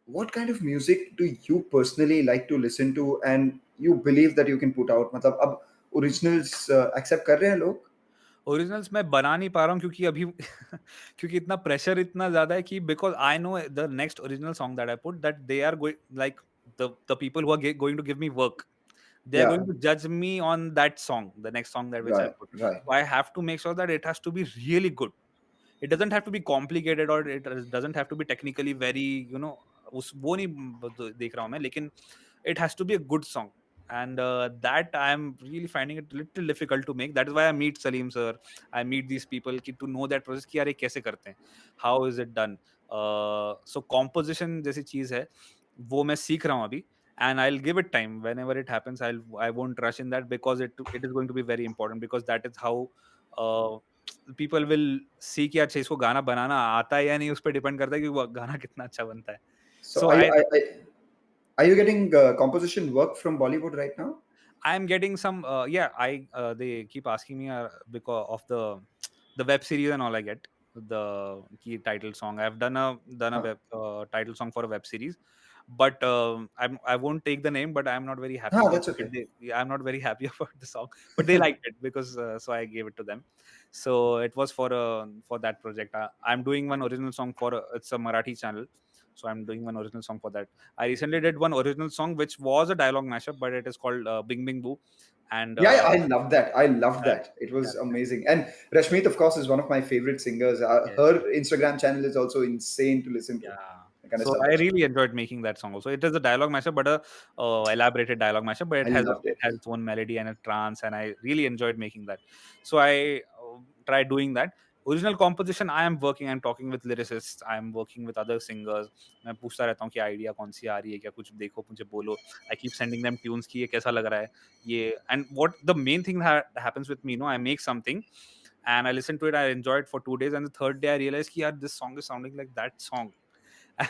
what kind of music do you personally like to listen to and you believe that you can put out? मतलब अब originals accept कर रहे हैं लोग? Originals मैं बना नहीं पा रहा हूँ क्योंकि अभी क्योंकि इतना प्रेशर इतना ज़्यादा है कि because I know the next original song that I put that they are going like the people who are going to give me work, they are Yeah, going to judge me on that song, the next song that which I right, put. right. So I have to make sure that it has to be really good. It doesn't have to be complicated or it doesn't have to be technically very, उस वो नहीं देख रहा हूँ मैं, लेकिन it has to be a good song. And that I am really finding it little difficult to make. That is why I meet Salim sir. I meet these people to know that process कि यार ये कैसे करते हैं, how is it done. So composition जैसी चीज है वो मैं सीख रहा हूँ अभी, and I'll give it time. Whenever it happens, I won't rush in that because it is going to be very important, because that is how uh, people will see कि अच्छा इसको गाना बनाना आता है या नहीं, उस पर डिपेंड करता है कि वो गाना कितना अच्छा बनता है. So So are you getting composition work from Bollywood right now? I'm getting some yeah, I they keep asking me because of the web series and all I get the key title song. I've done a Huh. web title song for a web series, but I won't take the name, but I'm not very happy Ah, about that's it. okay. Yeah, I'm not very happy about the song, but they liked it because so I gave it to them. So it was for that project. I'm doing one original song for it's a Marathi channel, so I'm doing one original song for that. I recently did one original song which was a dialogue mashup, but it is called Bing Bing Boo, and Yeah, yeah, I love that. I love that, that. It yeah, was amazing. And Rashmeet, of course, is one of my favorite singers. yes, Her Instagram channel is also insane to listen to. yeah. The kind of So stuff I that she really does. enjoyed making that song. Also, it is a dialogue mashup, but a elaborated dialogue mashup. But I loved it it. has its own melody and a trance, and I really enjoyed making that. So I tried doing that. Original composition, I am working. I'm talking with lyricists. I'm working with other singers. मैं पूछता रहता हूँ कि idea कौन सी आ रही है क्या, कुछ देखो मुझे बोलो. I keep sending them tunes कि ये कैसा लग रहा है ये. And what the main thing that happens with me, I make something and I listen to it. I enjoy it for 2 days, and the third day I realize कि यार this song is sounding like that song.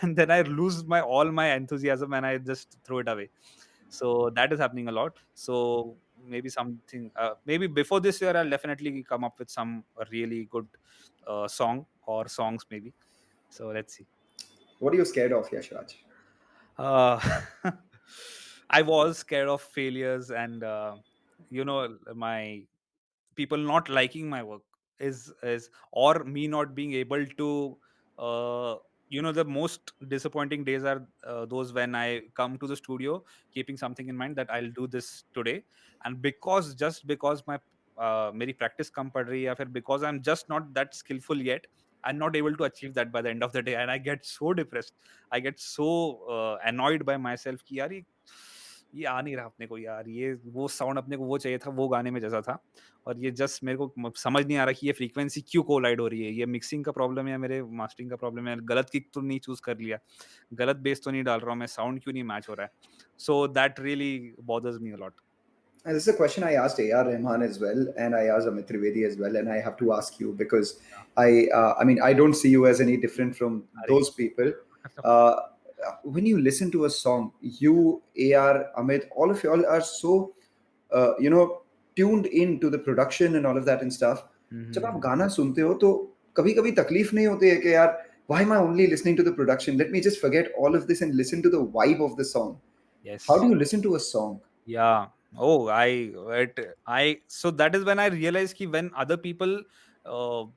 And then I lose my all my enthusiasm and I just throw it away. So that is happening a lot. So maybe something, maybe before this year, I'll definitely come up with some really good song or songs, maybe. So let's see. What are you scared of, Yashraj? Uh, I was scared of failures and, my people not liking my work is or me not being able to the most disappointing days are those when I come to the studio keeping something in mind that I'll do this today, and because my मेरी practice कम पड़ रही है या फिर because I'm just not that skillful yet, I'm not able to achieve that by the end of the day, and I get so depressed. I get so annoyed by myself कि यार ये आ नहीं रहा अपने को यार, ये वो साउंड अपने को वो चाहिए था वो गाने में जैसा था, और ये जस्ट मेरे को समझ नहीं आ रहा कि ये फ्रीक्वेंसी क्यों कोलाइड हो रही है, ये मिक्सिंग का प्रॉब्लम है या मेरे मास्टरिंग का प्रॉब्लम है, गलत किक तो नहीं चूज कर लिया, गलत बेस तो नहीं डाल रहा हूँ मैं, साउंड क्यों नहीं मैच हो रहा है. So that really bothers me a lot. And this is a question I asked A.R. Rahman as well, and I asked Amit Trivedi as well, and I have to ask you because I mean, I don't see you as any different from अरे those people. Uh, when you listen to a song, you, A.R., Amit, all of y'all are so, tuned in to the production and all of that and stuff. जब आप गाना सुनते हो तो कभी कभी तकलीफ नहीं होती है कि यार why am I only listening to the production? Let me just forget all of this and listen to the vibe of the song. How yes. do you listen to a song? Yeah. Oh, so that is when I realized कि when other people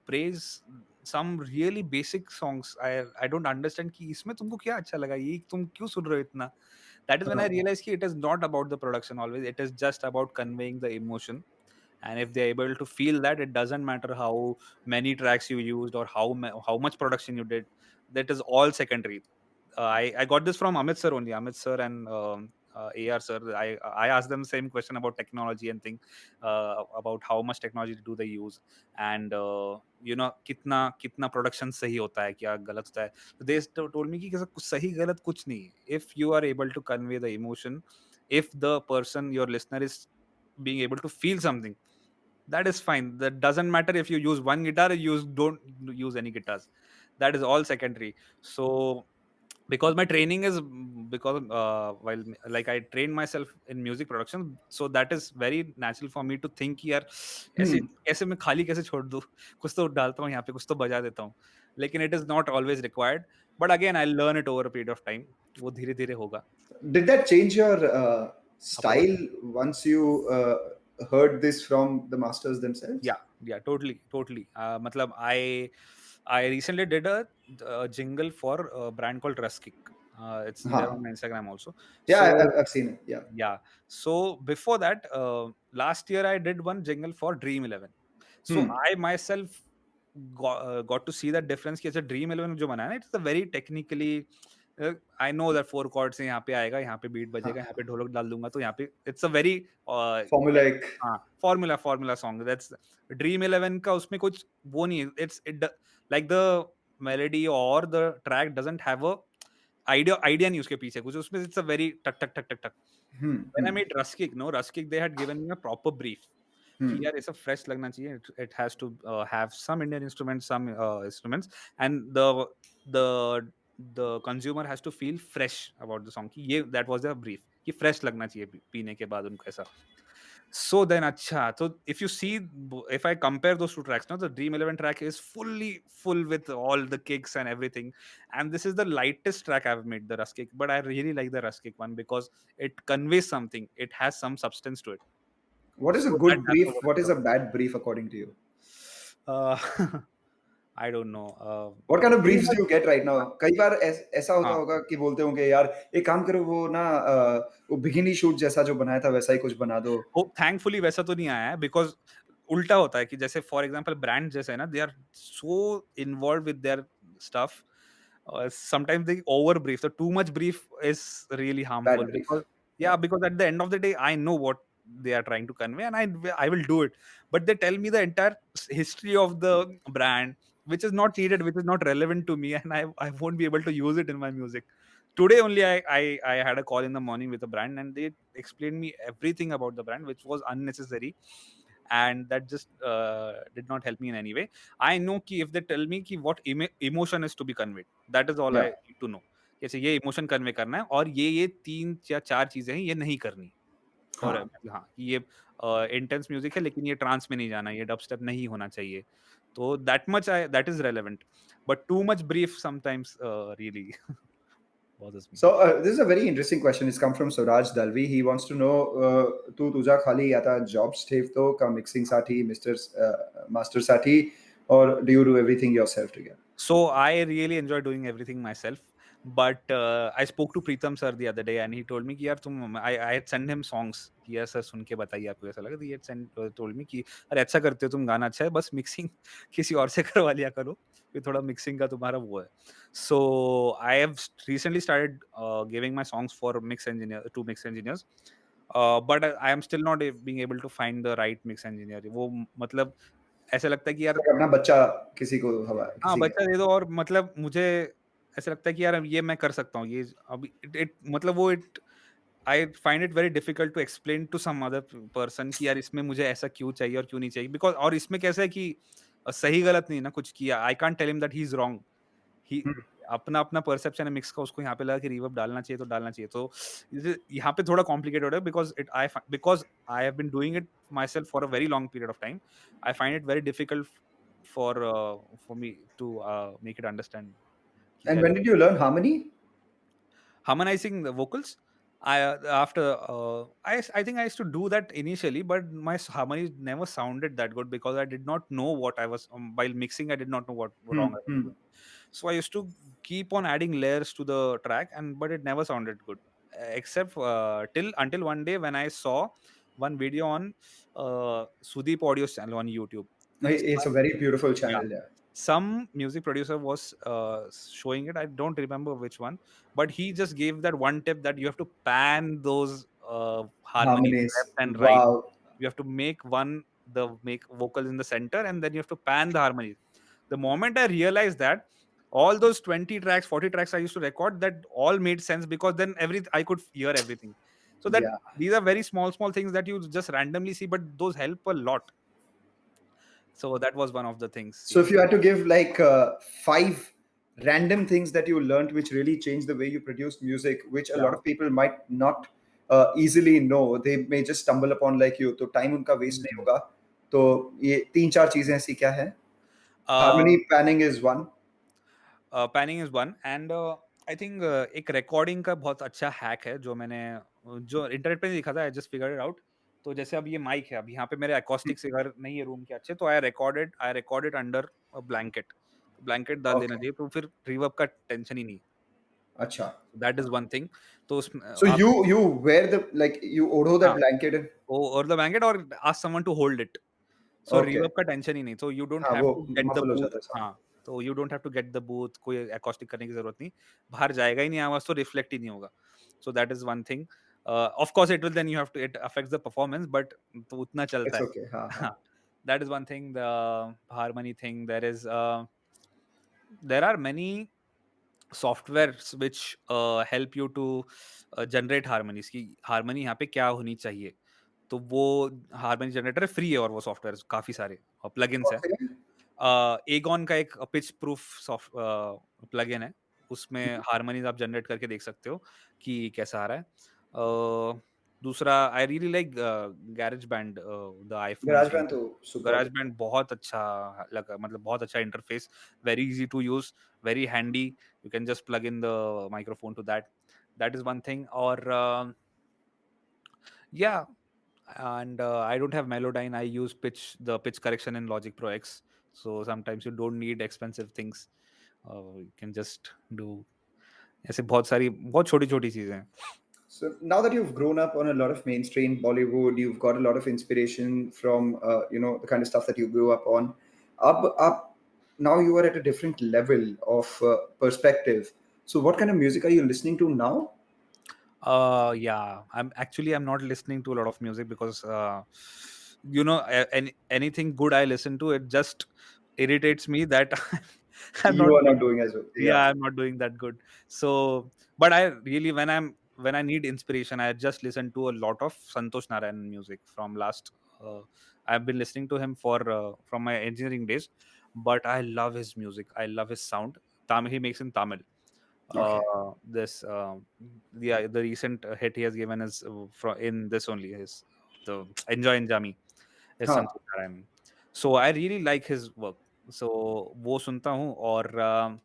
praise some really basic songs, I don't understand कि इसमें तुमको क्या अच्छा लगा, ये तुम क्यों सुन रहे हो इतना. That is when I realized कि it is not about the production always. It is just about conveying the emotion. And if they're able to feel that, it doesn't matter how many tracks you used or how much production you did. That is all secondary. I got this from Amit sir only. Amit sir and AR sir. I asked them the same question about technology and thing, about how much technology do they use, and कितना production सही होता है, क्या गलत होता है. So they told me कि कुछ सही गलत कुछ नहीं है. If you are able to convey the emotion, if the person, your listener, is being able to feel something, that is fine. That doesn't matter if you use one guitar or don't use any guitars. That is all secondary. So because my training is because while like I trained myself in music production, so that is very natural for me to think कि यार ऐसे Hmm. ऐसे मैं खाली कैसे छोड़ दूँ, कुछ तो डालता हूँ यहाँ पे, कुछ तो बजा देता हूँ, लेकिन it is not always required, but again I'll learn it over a period of time. वो धीरे धीरे होगा. Did that change your Approach. style once you heard this from the masters themselves? Yeah, totally. मतलब I recently did a jingle for a brand called Ruskick. It's there Huh. on my Instagram also. Yeah, So I've seen it. Yeah. yeah. So before that, last year I did one jingle for Dream 11. So Hmm. I myself got to see that difference कि अच्छा Dream 11 जो बना है ना, it's a very technically I know that four chords है, यहाँ पे आएगा, यहाँ पे बीट Huh. बजेगा, यहाँ पे ढोलक डाल दूंगा, तो यहाँ पे it's a very Formulaic. हाँ, फॉर्मूला सॉन्ग दैट्स ड्रीम 11 का उसमें कुछ वो नहीं है, लाइक द मेलोडी और the track doesn't have a idea नहीं उसके पीछे कुछ, उसमें इट्स अ वेरी टक टक टक टक टक. Hmm. When I Hmm. Made रस्किक नो रस्किक they had given me a proper brief कि Hmm. यार ऐसा फ्रेश लगना चाहिए, it has to have some Indian instruments, some instruments, and the the consumer has to feel fresh about the song, कि ये that was the brief कि fresh लगना चाहिए पीने के बाद उनको ऐसा. So then, acha. So if you see, if I compare those two tracks, now the Dream 11 track is fully full with all the kicks and everything, and this is the lightest track I've made, the Ruskick. But I really like the Ruskick one because it conveys something. It has some substance to it. What is a So that good that's brief? what What it's is a bad brief according to you? about. I don't know. What kind of Pretty briefs much. do you get right now? कई बार ऐसा होता हाँ. होगा कि बोलते होंगे यार एक काम करो वो ना वो बिकिनी शूट जैसा जो बनाया था वैसा ही कुछ बना दो. हो थैंकफुली वैसा तो नहीं आया है बिकॉज़ उल्टा होता है कि जैसे फॉर एग्जांपल ब्रांड जैसे है ना, they are so involved with their stuff, sometimes they over brief, so too much brief is really harmful Bad brief. because yeah, Yeah. because at the end of the day I know what they are trying to convey, and I will do it, but they tell me the entire history of the brand, which is not needed, which is not relevant to me, and I won't be able to use it in my music. Today only I had a call in the morning with a brand, and they explained me everything about the brand, which was unnecessary, and that just did not help me in any way. I know कि if they tell me कि what emotion is to be conveyed, that is all I Yeah. need to know. जैसे ये emotion convey करना है और ये 3 या 4 चीज़ें हैं, ये नहीं करनी। फॉर हाँ. हाँ, कि ये इंटेंस म्यूज़िक है लेकिन ये ट्रांस में नहीं जाना, ये डबस्टेप नहीं होना चाहिए। तो that is relevant, but too much brief sometimes really bothers me. So this is a very interesting question. It's come from Suraj Dalvi. He wants to know तू तुझा खाली आता jobs ठेवतो का mixing साठी Mr. Master साठी or do you do everything yourself together? So I really enjoy doing everything myself. But I spoke to Preetham sir the other day, and he told me कि यार तुम I had sent him songs कि यार sir सुन के बताइए आपको कैसा लगा. तो he had told me कि अरे अच्छा करते हो तुम, गाना अच्छा है, बस मिक्सिंग किसी और से करवा लिया करो, कि थोड़ा मिक्सिंग का तुम्हारा वो है. So I have recently started giving my songs for mix engineers. But I am still not being able to find the right mix engineer. वो मतलब ऐसा लगता है कि यार Like अपना बच्चा किसी को हवा हाँ, किसी के. बच्चा दे दो, और मतलब मुझे ऐसा लगता है कि यार अब ये मैं कर सकता हूँ। ये अभी इट इट मतलब वो it I find it very difficult to explain to some other person कि यार इसमें मुझे ऐसा क्यों चाहिए और क्यों नहीं चाहिए। बिकॉज़ और इसमें कैसा है कि सही गलत नहीं है ना कुछ किया। I can't tell him that he is wrong. He Hmm. अपना-अपना परसेप्शन है मिक्स का, उसको यहाँ पे लगा कि रिवर्ब डालना चाहिए तो डालना चाहिए। तो यहाँ पे थोड़ा कॉम्प्लिकेटेड है because I have been doing it myself for a very long period of time. I find it very difficult for me to make it understand कि And यार when did you learn harmony? harmonizing the vocals. I think I used to do that initially, but my harmonies never sounded that good because I did not know what I was while mixing. I did not know what Hmm. wrong I was Hmm. doing. So I used to keep on adding layers to the track, and but it never sounded good, except till until one day when I saw one video on Sudeep Audio's channel on YouTube. It's a very beautiful Yeah, channel. Yeah. some music producer was showing it. I don't remember which one, but he just gave that one tip that you have to pan those harmonies left Harmonies. and right. Wow. You have to make vocals in the center, and then you have to pan the harmonies. The moment I realized that, all those 20 tracks, 40 tracks I used to record, that all made sense because then I could hear everything. So that Yeah. these are very small things that you just randomly see, but those help a lot. So that was one of the things. So if you had to give like five random things that you learned which really changed the way you produce music, which a lot Yeah. of people might not easily know. They may just stumble upon like you. तो time उनका waste नहीं Mhm. होगा. तो ये तीन चार चीजें ऐसी क्या है? Uh, Harmony panning is one. Panning is one and I think एक रिकॉर्डिंग का बहुत अच्छा हैक है जो मैंने जो इंटरनेट पे नहीं दिखा था, I just figured it out. तो जैसे अब ये माइक है, अब यहाँ पे मेरे अकॉस्टिक्स अगर नहीं है रूम के अच्छे, तो I recorded under a blanket. Blanket डाल देना Okay. चाहिए, तो फिर रिवर्ब का टेंशन ही नहीं। अच्छा. That is one thing. तो उसमें So आप you wear the like you odo that हाँ, blanket and और द ब्लैंकेट और ask someone to hold it. So okay. Reverb का टेंशन ही नहीं, सो यू डोंट हाँ हैव वो टू गेट द muffle हो बूथ। जाता है सारा. हाँ, तो you don't have to get the booth, कोई अकॉस्टिक करने की ज़रूरत नहीं। बाहर जाएगा ही नहीं आवाज़, तो रिफ्लेक्ट ही नहीं होगा। So that is one thing. Of course it will then you have to it affects the performance, but तो उतना चलता It's है। okay. हाँ हाँ. हाँ, that is one thing. The harmony thing, there are many softwares which help you to generate harmonies की harmony यहाँ पे क्या होनी चाहिए। तो वो हार्मनी जनरेटर है, फ्री है, और वो सॉफ्टवेयर्स काफ़ी सारे प्लगइन्स कौन हैं। से हैं? एगॉन का एक पिच प्रूफ प्लगइन है, उसमें हार्मनीज़ आप जनरेट करके देख सकते हो कि कैसा आ रहा है। दूसरा I really like garage band, the iPhones one. GarageBand तो गैराज superb. बैंड बहुत अच्छा लगा, मतलब बहुत अच्छा interface, very easy to use, very handy, you can just plug in the microphone to that. That is one thing. और या and I don't have Melodyne. I use the pitch correction in Logic Pro X. So sometimes you don't need expensive things. You can just do ऐसे बहुत सारी बहुत छोटी-छोटी चीज़ें हैं। So now that you've grown up on a lot of mainstream Bollywood, you've got a lot of inspiration from the kind of stuff that you grew up on. Up now you are at a different level of perspective. So what kind of music are you listening to now? Yeah, I'm not listening to a lot of music because anything good I listen to, it just irritates me that I'm You not are not doing doing as well. yeah, Yeah. I'm not doing that good. So, but I really when I need inspiration, I just listen to a lot of Santosh Narayan music from last. Uh, I've been listening to him for from my engineering days, but I love his music. I love his sound. He makes in Tamil. Okay. This the recent hit he has given is in this only his the Enjoy Njami is Huh. Santosh Narayan. So I really like his work. So वो सुनता हूँ और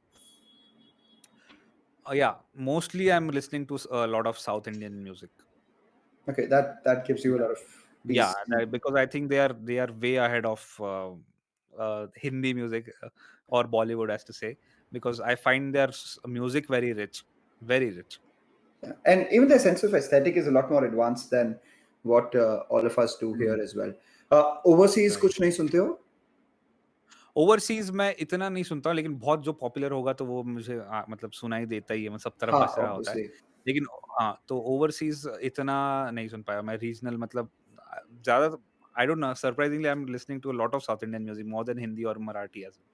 yeah, mostly I'm listening to a lot of South Indian music. Okay. That gives you a Yeah, lot of yeah, peace. because I think they are way ahead of Hindi music or Bollywood, as to say, because I find their music very rich, very rich. Yeah. And even the sense of aesthetic is a lot more advanced than what all of us do here Mhm. as well. Overseas Right. कुछ नहीं सुनते हो? Overseas मैं इतना नहीं सुनता हूँ, लेकिन बहुत जो पॉपुलर होगा तो वो मुझे मतलब सुनाई देता ही है, सब तरफ हाँ, बज रहा होता है। obviously. लेकिन हाँ, तो ओवरसीज़ इतना नहीं सुन पाया मैं, रीजनल मतलब ज़्यादा I don't know, surprisingly I am listening to a lot of south Indian music more than Hindi और Marathi as well.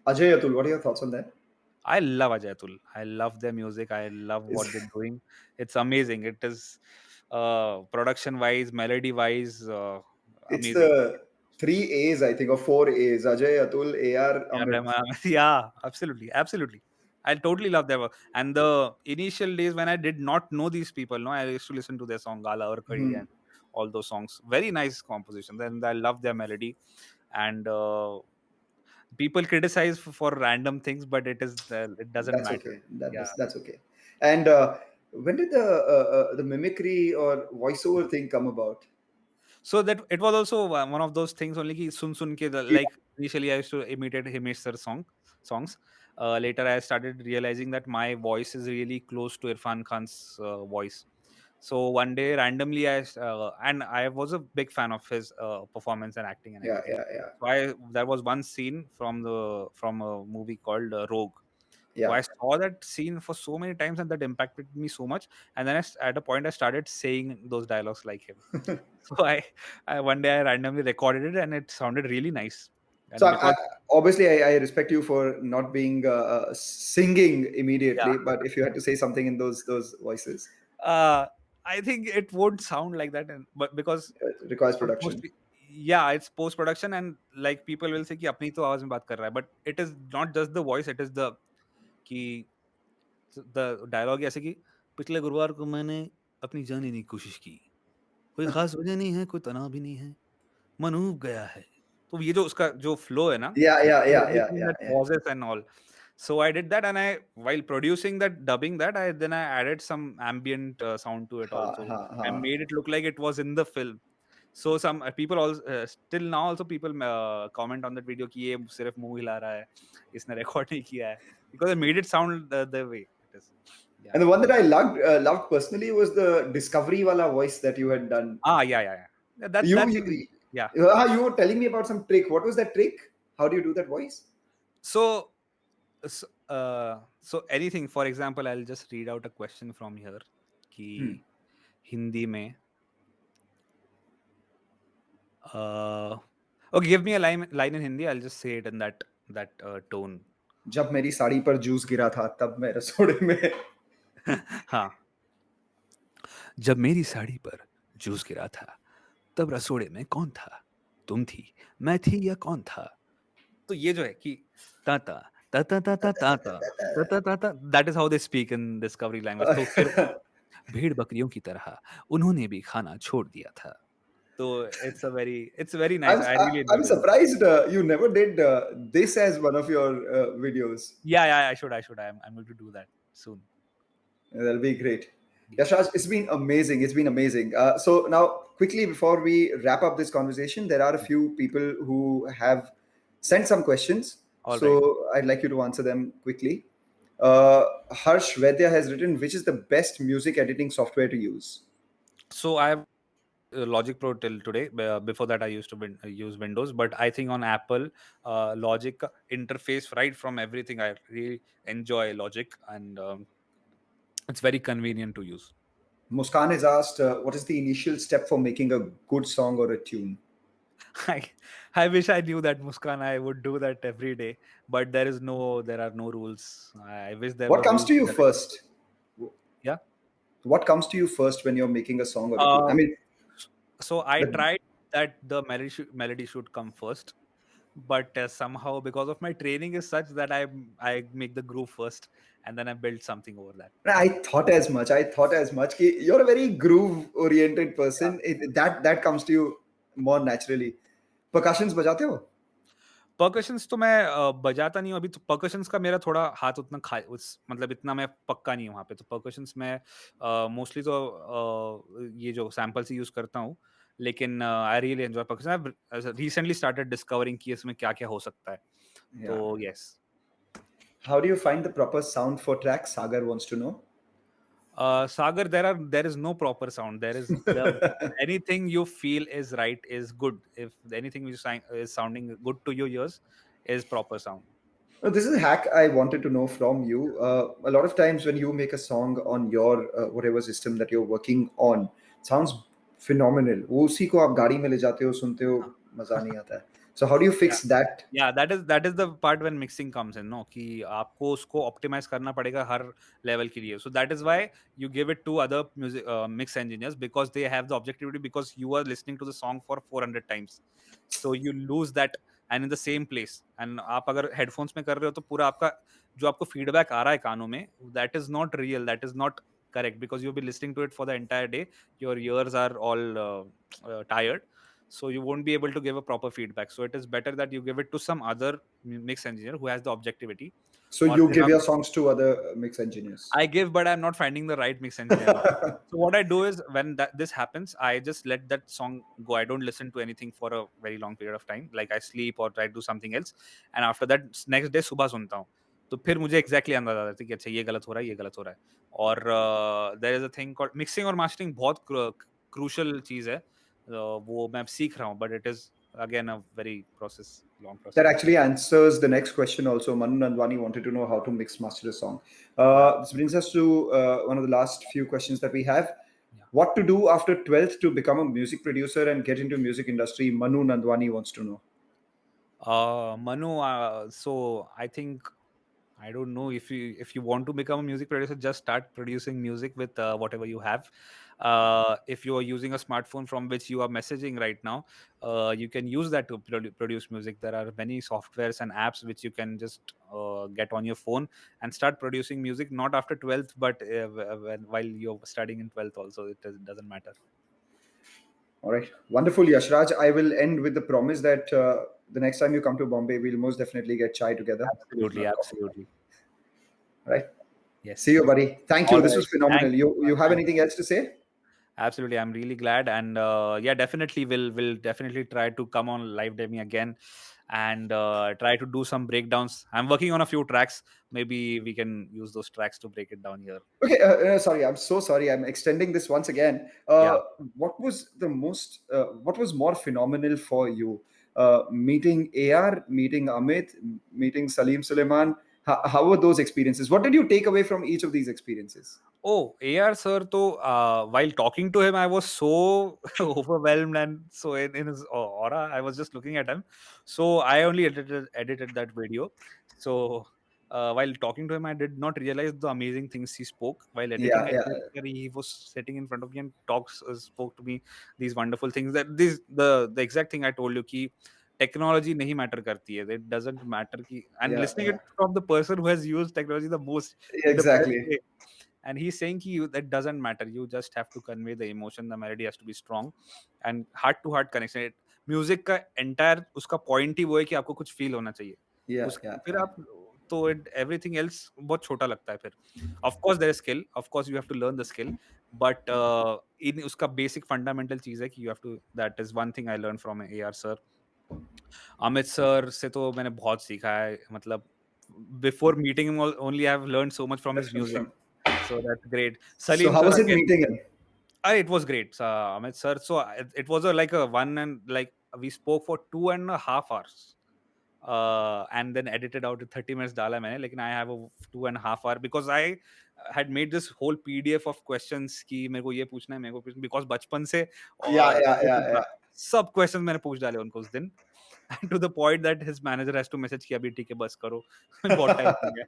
Ajay Atul, what are your thoughts on that? I love Ajay Atul. I love their music. I love Is what they're doing. It's amazing. It is production wise, melody wise, it's amazing. the three A's, I think, or four A's. Ajay Atul, AR, Yeah, Amit. yeah, absolutely, absolutely. I totally love their work. And the initial days when I did not know these people, no, I used to listen to their song Gala or Kadi Hmm. and all those songs. Very nice compositions, and I love their melody. And people criticize for random things, but it doesn't That's matter. okay. Yeah. That's okay. And when did the mimicry or voiceover thing come about? So that it was also one of those things only ki sun ke Yeah, like initially I used to imitate Himesh sir songs. Later I started realizing that my voice is really close to Irfan Khan's voice. So one day randomly and I was a big fan of his performance and acting and yeah, everything. yeah, yeah, So there was one scene from a movie called Rogue. So yeah. I saw that scene for so many times and that impacted me so much. And then at a point I started saying those dialogues like him. So I one day I randomly recorded it and it sounded really nice. So And because obviously, I respect you for not being singing yeah, immediately, but if you had to say something in those voices, uh, I think it won't sound like that, but because it requires production. mostly yeah, it's post production and like people will say कि अपनी तो आवाज में बात कर रहा है, but it is not just the voice, it is the कि द डायलॉग ऐसे कि पिछले गुरुवार को मैंने अपनी जाने की कोशिश की, कोई खास वजह नहीं है, कोई तनाव भी नहीं है, मन ऊब गया है। तो ये जो उसका जो फ्लो है ना, Yeah, yeah, yeah, yeah, everything yeah, that yeah. pauses and all. So I did that, and while producing that, dubbing that, I added some ambient sound to it Ha, also. ha, I ha. made it look like it was in the film. So some people also still now also people comment on that video कि ये सिर्फ मुंह हिला रहा है, इसने record नहीं किया है, because I made it sound the way it is. And Yeah. the one that I loved personally was the Discovery wala voice that you had done. Yeah. Yeah, that You, that's you, easy. Yeah. you were telling me about some trick. What was that trick? How do you do that voice? So so anything, for example, I'll just read out a question from here Hmm. कि हिंदी में okay, give me a line in Hindi. I'll just say it in that tone. जब मेरी साड़ी पर juice गिरा था तब मैं रसोड़े में हाँ, जब मेरी साड़ी पर जूस गिरा था, तब रसोड़े में कौन था? तुम थी, मैं थी या कौन था? तो ये जो है कि ताता ताता ताता ताता ताता ताता, that is how they speak in discovery language. तो फिर भेड़ बकरियों की तरह उन्होंने भी खाना छोड़ दिया था। तो it's very nice, I really I'm enjoyed it. surprised you never did this as one of your videos. Yeah, I should, I'm going to do that soon. That'll be great. Yeah. Yashraj, it's been amazing. It's been amazing. So now, quickly before we wrap up this conversation, there are a few people who have sent some questions. All right. So I'd like you to answer them quickly. Harsh Vedya has written, which is the best music editing software to use? So I have Logic Pro till today. Before that, I used to use Windows, but I think on Apple, Logic interface right from everything, I really enjoy Logic, and it's very convenient to use. Muskan has asked, what is the initial step for making a good song or a tune? I I wish I knew that, Muskan. I would do that every day, but there are no rules. I wish there What were comes rules to you that I could. first? Yeah. What comes to you first when you're making a song or a tune? I Uh, mean, so I the tried that the melody should come first, but somehow because of my training is such that I make the groove first, and then I build something over that. I thought as much. I thought as much. You're a very groove-oriented Yeah. person. That comes to you more naturally. Percussions बजाते हो? पर्कशंस तो मैं बजाता नहीं हूँ अभी। तो पर्कशंस का मेरा थोड़ा हाथ उतना खा उस मतलब इतना मैं पक्का नहीं हूँ वहाँ पे। तो पर्कशंस में मोस्टली तो ये जो सैंपल्स ही यूज़ करता हूँ। लेकिन I really enjoy percussion. I have recently started discovering कि इसमें क्या-क्या हो सकता है। Yeah. तो yes. How do you find the proper sound for tracks? Sagar wants to know. Sagar, there is no proper sound. There is the anything you feel is right is good. If anything is sounding good to your ears, is proper sound. This is a hack I wanted to know from you. A lot of times when you make a song on your whatever system that you're working on, it sounds phenomenal. वो उसी को आप गाड़ी में ले जाते हो, सुनते हो, मजा नहीं आता है. So how do you Yeah. fix that? Yeah, that is the part when mixing comes in, no? कि आपको उसको optimize करना पड़ेगा हर level के लिए. So that is why you give it to other music mix engineers, because they have the objectivity, because you are listening to the song for 400 times. So you lose that, and in the same place. And आप अगर headphones में कर रहे हो तो पूरा आपका जो आपको feedback आ रहा है कानों में, that is not real, that is not correct, because you'll be listening to it for the entire day. Your ears are all tired, so you won't be able to give a proper feedback. So it is better that you give it to some other mix engineer who has the objectivity. So Or you फिर give आप your songs to other mix engineers. I give, but I'm not finding the right mix engineer now. So what I do is when this happens, I just let that song go. I don't listen to anything for a very long period of time. Like I sleep or try to do something else, and after that next day सुबह सुनता हूँ. तो फिर मुझे exactly अंदाजा आ जाता है कि अच्छा ये गलत हो रहा है, ये गलत हो रहा है. और there is a thing called mixing और mastering, बहुत crucial चीज है. वो मैं सीख रहा हूँ, but it is again a very long That process. actually answers the next question also. Manu Nandwani wanted to know how to mix master a song. Yeah, This brings us to one of the last few questions that we have. yeah. What to do after 12th to become a music producer and get into music industry? Manu Nandwani wants to know. Manu, so I think I don't know, if you want to become a music producer, just start producing music with whatever you have. if you are using a smartphone from which you are messaging right now, you can use that to produce music. There are many softwares and apps which you can just get on your phone and start producing music, not after 12th, but while you're studying in 12th also. Doesn't matter. All right. Wonderful, Yashraj. I will end with the promise that the next time you come to Bombay, we'll most definitely get chai together, if Absolutely, not coffee. absolutely. All right. See Yes. you, buddy. Thank you. All This right. was phenomenal. Thank you. You have Thank anything else to say? Absolutely, I'm really glad, and yeah, definitely will definitely try to come on LivDemy again, and try to do some breakdowns. I'm working on a few tracks. Maybe we can use those tracks to break it down here. Okay, sorry. I'm so sorry. I'm extending this once again. Yeah. What was more phenomenal for you? Meeting AR, meeting Amit, meeting Salim Suleiman. How were those experiences? What did you take away from each of these experiences? Oh, AR sir, so while talking to him, I was so overwhelmed and so in his aura, I was just looking at him. So I only edited that video. So while talking to him, I did not realize the amazing things he spoke. While editing Yeah, it, yeah, later he was sitting in front of me and spoke to me these wonderful things. That this the exact thing I told you कि technology नहीं matter करती है. It doesn't matter कि, and yeah, listening yeah. it from the person who has used technology the most in the best Exactly. way, and he's saying कि that doesn't matter, you just have to convey the emotion, the melody has to be strong and heart to heart connection. Music का entire उसका point ही वो है कि आपको कुछ feel होना चाहिए, Yeah, उस yeah, फिर yeah. आप तो एवरीथिंग एल्स बहुत छोटा लगता है फिर. Of course there is skill, of course you have to learn the skill, but in उसका बेसिक फंडामेंटल चीज है कि you have to, that is one thing I learn from A R sir. Amit sir से तो मैंने बहुत सीखा है, मतलब before meeting only I have learn so much from his music. So that's great. So Salim how sir was it again. meeting him? It was great, Amit sir. So it was a, like a one, and like we spoke for 2.5 hours. And then edited out to 30 minutes डाला मैंने, लेकिन I have a 2.5 hour because I had made this whole PDF of questions कि मेरे को ये पूछना है, मेरे को पूछना, because बचपन से Yeah, और yeah, yeah, yeah. सब questions मैंने पूछ डाले उनको उस दिन. And to the point that his manager has to message कि अभी ठीक है बस करो बहुत टाइम हो गया.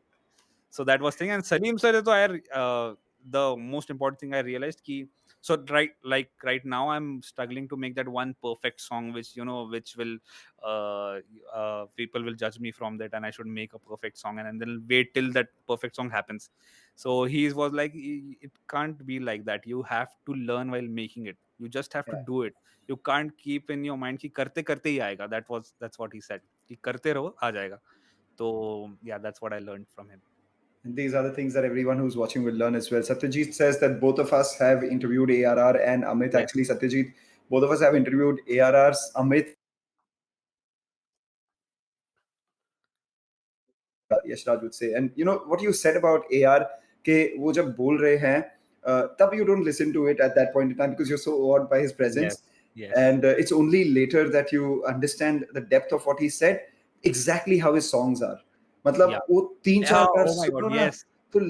So that was thing. And Salim sir, so the most important thing I realized ki, so right now I'm struggling to make that one perfect song which, which will uh, people will judge me from that, and I should make a perfect song, and then wait till that perfect song happens. So he was like, It can't be like that. You have to learn while making it. You just have to Yeah. do it. You can't keep in your mind कि करते करते ही आएगा. That's what he said. कि करते रहो आ जाएगा. So yeah, that's what I learned from him. And these are the things that everyone who's watching will learn as well. Satyajit says that both of us have interviewed ARR and Amit. Yes. Actually, Satyajit, both of us have interviewed ARRs. Amit, Yashraj would say. And you know what you said about AR, ke wo jab bol rahe hain, tab you don't listen to it at that point in time because you're so awed by his Yes. presence. Yes. And it's only later that you understand the depth of what he said, exactly how his songs are. मतलब Yeah. वो तीन Yeah. चार बार Oh my God. सुनो ना Yes. तो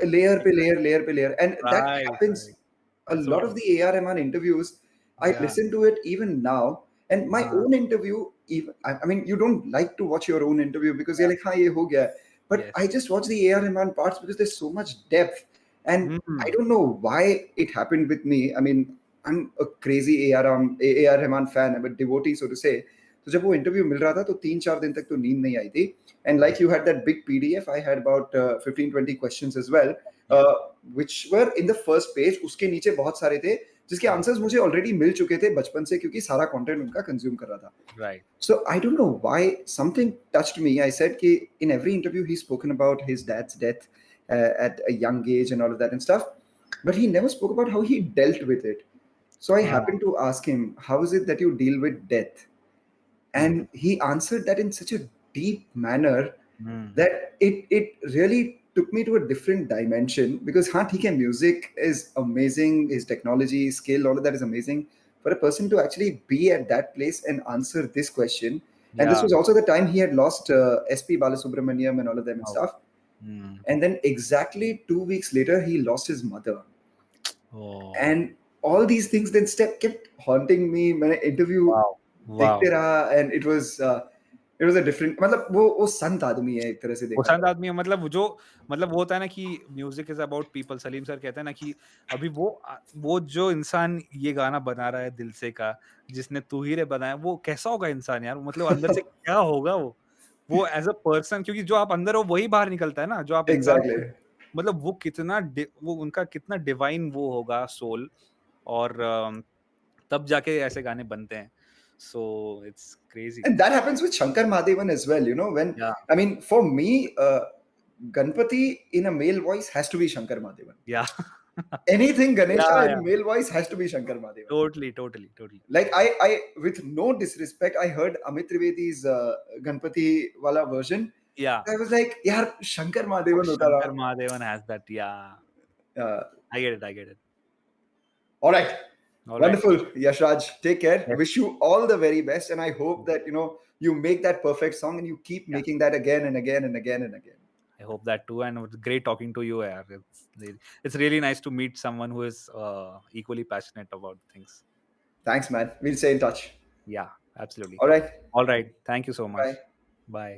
layer पे layer and that Right. happens Right. a That's so lot of true. the AR Rahman interviews. I Yeah. listen to it even now, and my Uh, own interview. Even I mean, you don't like to watch your own interview because you're yeah. like, "Ha, ye ho gaya." But I Yes. just watch the AR Rahman parts because there's so much depth, and I Hmm. don't know why it happened with me. I mean, I'm a crazy AR Rahman fan. I'm a devotee, so to say. तो जब वो interview मिल रहा था तो 3-4 दिन तक तो नींद नहीं आई थी. And like you had that big PDF, I had about 15-20 questions as well, Yeah. which were in the first page. उसके नीचे बहुत सारे थे जिसके Yes. आंसर्स मुझे ऑलरेडी मिल चुके थे बचपन से क्योंकि सारा कंटेंट उनका कंज्यूम कर रहा था. Right. So I don't know why something touched me. I said कि in every interview he's spoken about his dad's death at a young age and all of that and stuff, but he never spoke about how he dealt with it. So I Ah. happened to ask him, how is it that you deal with death? Hmm. And he answered that in such a deep manner Hmm. that it really took me to a different dimension because ठीक music is amazing, his technology skill, all of that is amazing. For a person to actually be at that place and answer this question, and this Yeah. was also the time he had lost SP Balasubramaniam and all of them and Oh. stuff. Hmm. And then exactly 2 weeks later he lost his mother, Oh. and all these things then kept haunting me. मैंने interview Wow. देखते Wow. रहा, and it was It was a different, मतलब वो संत आदमी है एक तरह से देखा पसंद जाए। आदमी है, मतलब जो, मतलब वो होता है ना कि music is about people. Salim sir कहते हैं ना कि अभी वो जो इंसान ये गाना बना रहा है दिल से का, जिसने तू ही रे बनाया, वो कैसा होगा इंसान यार? मतलब अंदर से क्या होगा वो? वो एज़ अ पर्सन, क्योंकि जो आप अंदर हो वही बाहर निकलता है ना, जो आप इंसान एग्ज़ैक्टली। हो, मतलब वो उनका कितना डिवाइन वो होगा सोल, और तब जाके ऐसे गाने बनते हैं। So it's crazy. And that happens with Shankar Mahadevan as well, you know, when, या, I mean, for me, Ganpati in a male voice has to be Shankar Mahadevan. या, Anything या, Ganesha या, in male voice has to be Shankar Mahadevan. Totally, totally, totally. Like with no disrespect, I heard Amit Trivedi's Ganpati wala version. Yeah. I was like, yaar, Shankar Oh, Mahadevan hota Shankar tha. Mahadevan has that. Yeah. Uh, I get it. I get it. all right. All right. Wonderful, Yashraj. Take care. Yes. Wish you all the very best. And I hope that, you know, you make that perfect song and you keep Yeah. making that again and again and again and again. I hope that too. And it's great talking to you. Yeah. It's really nice to meet someone who is equally passionate about things. Thanks, man. We'll stay in touch. Yeah. Absolutely. All right. All right. Thank you so much. Bye. Bye.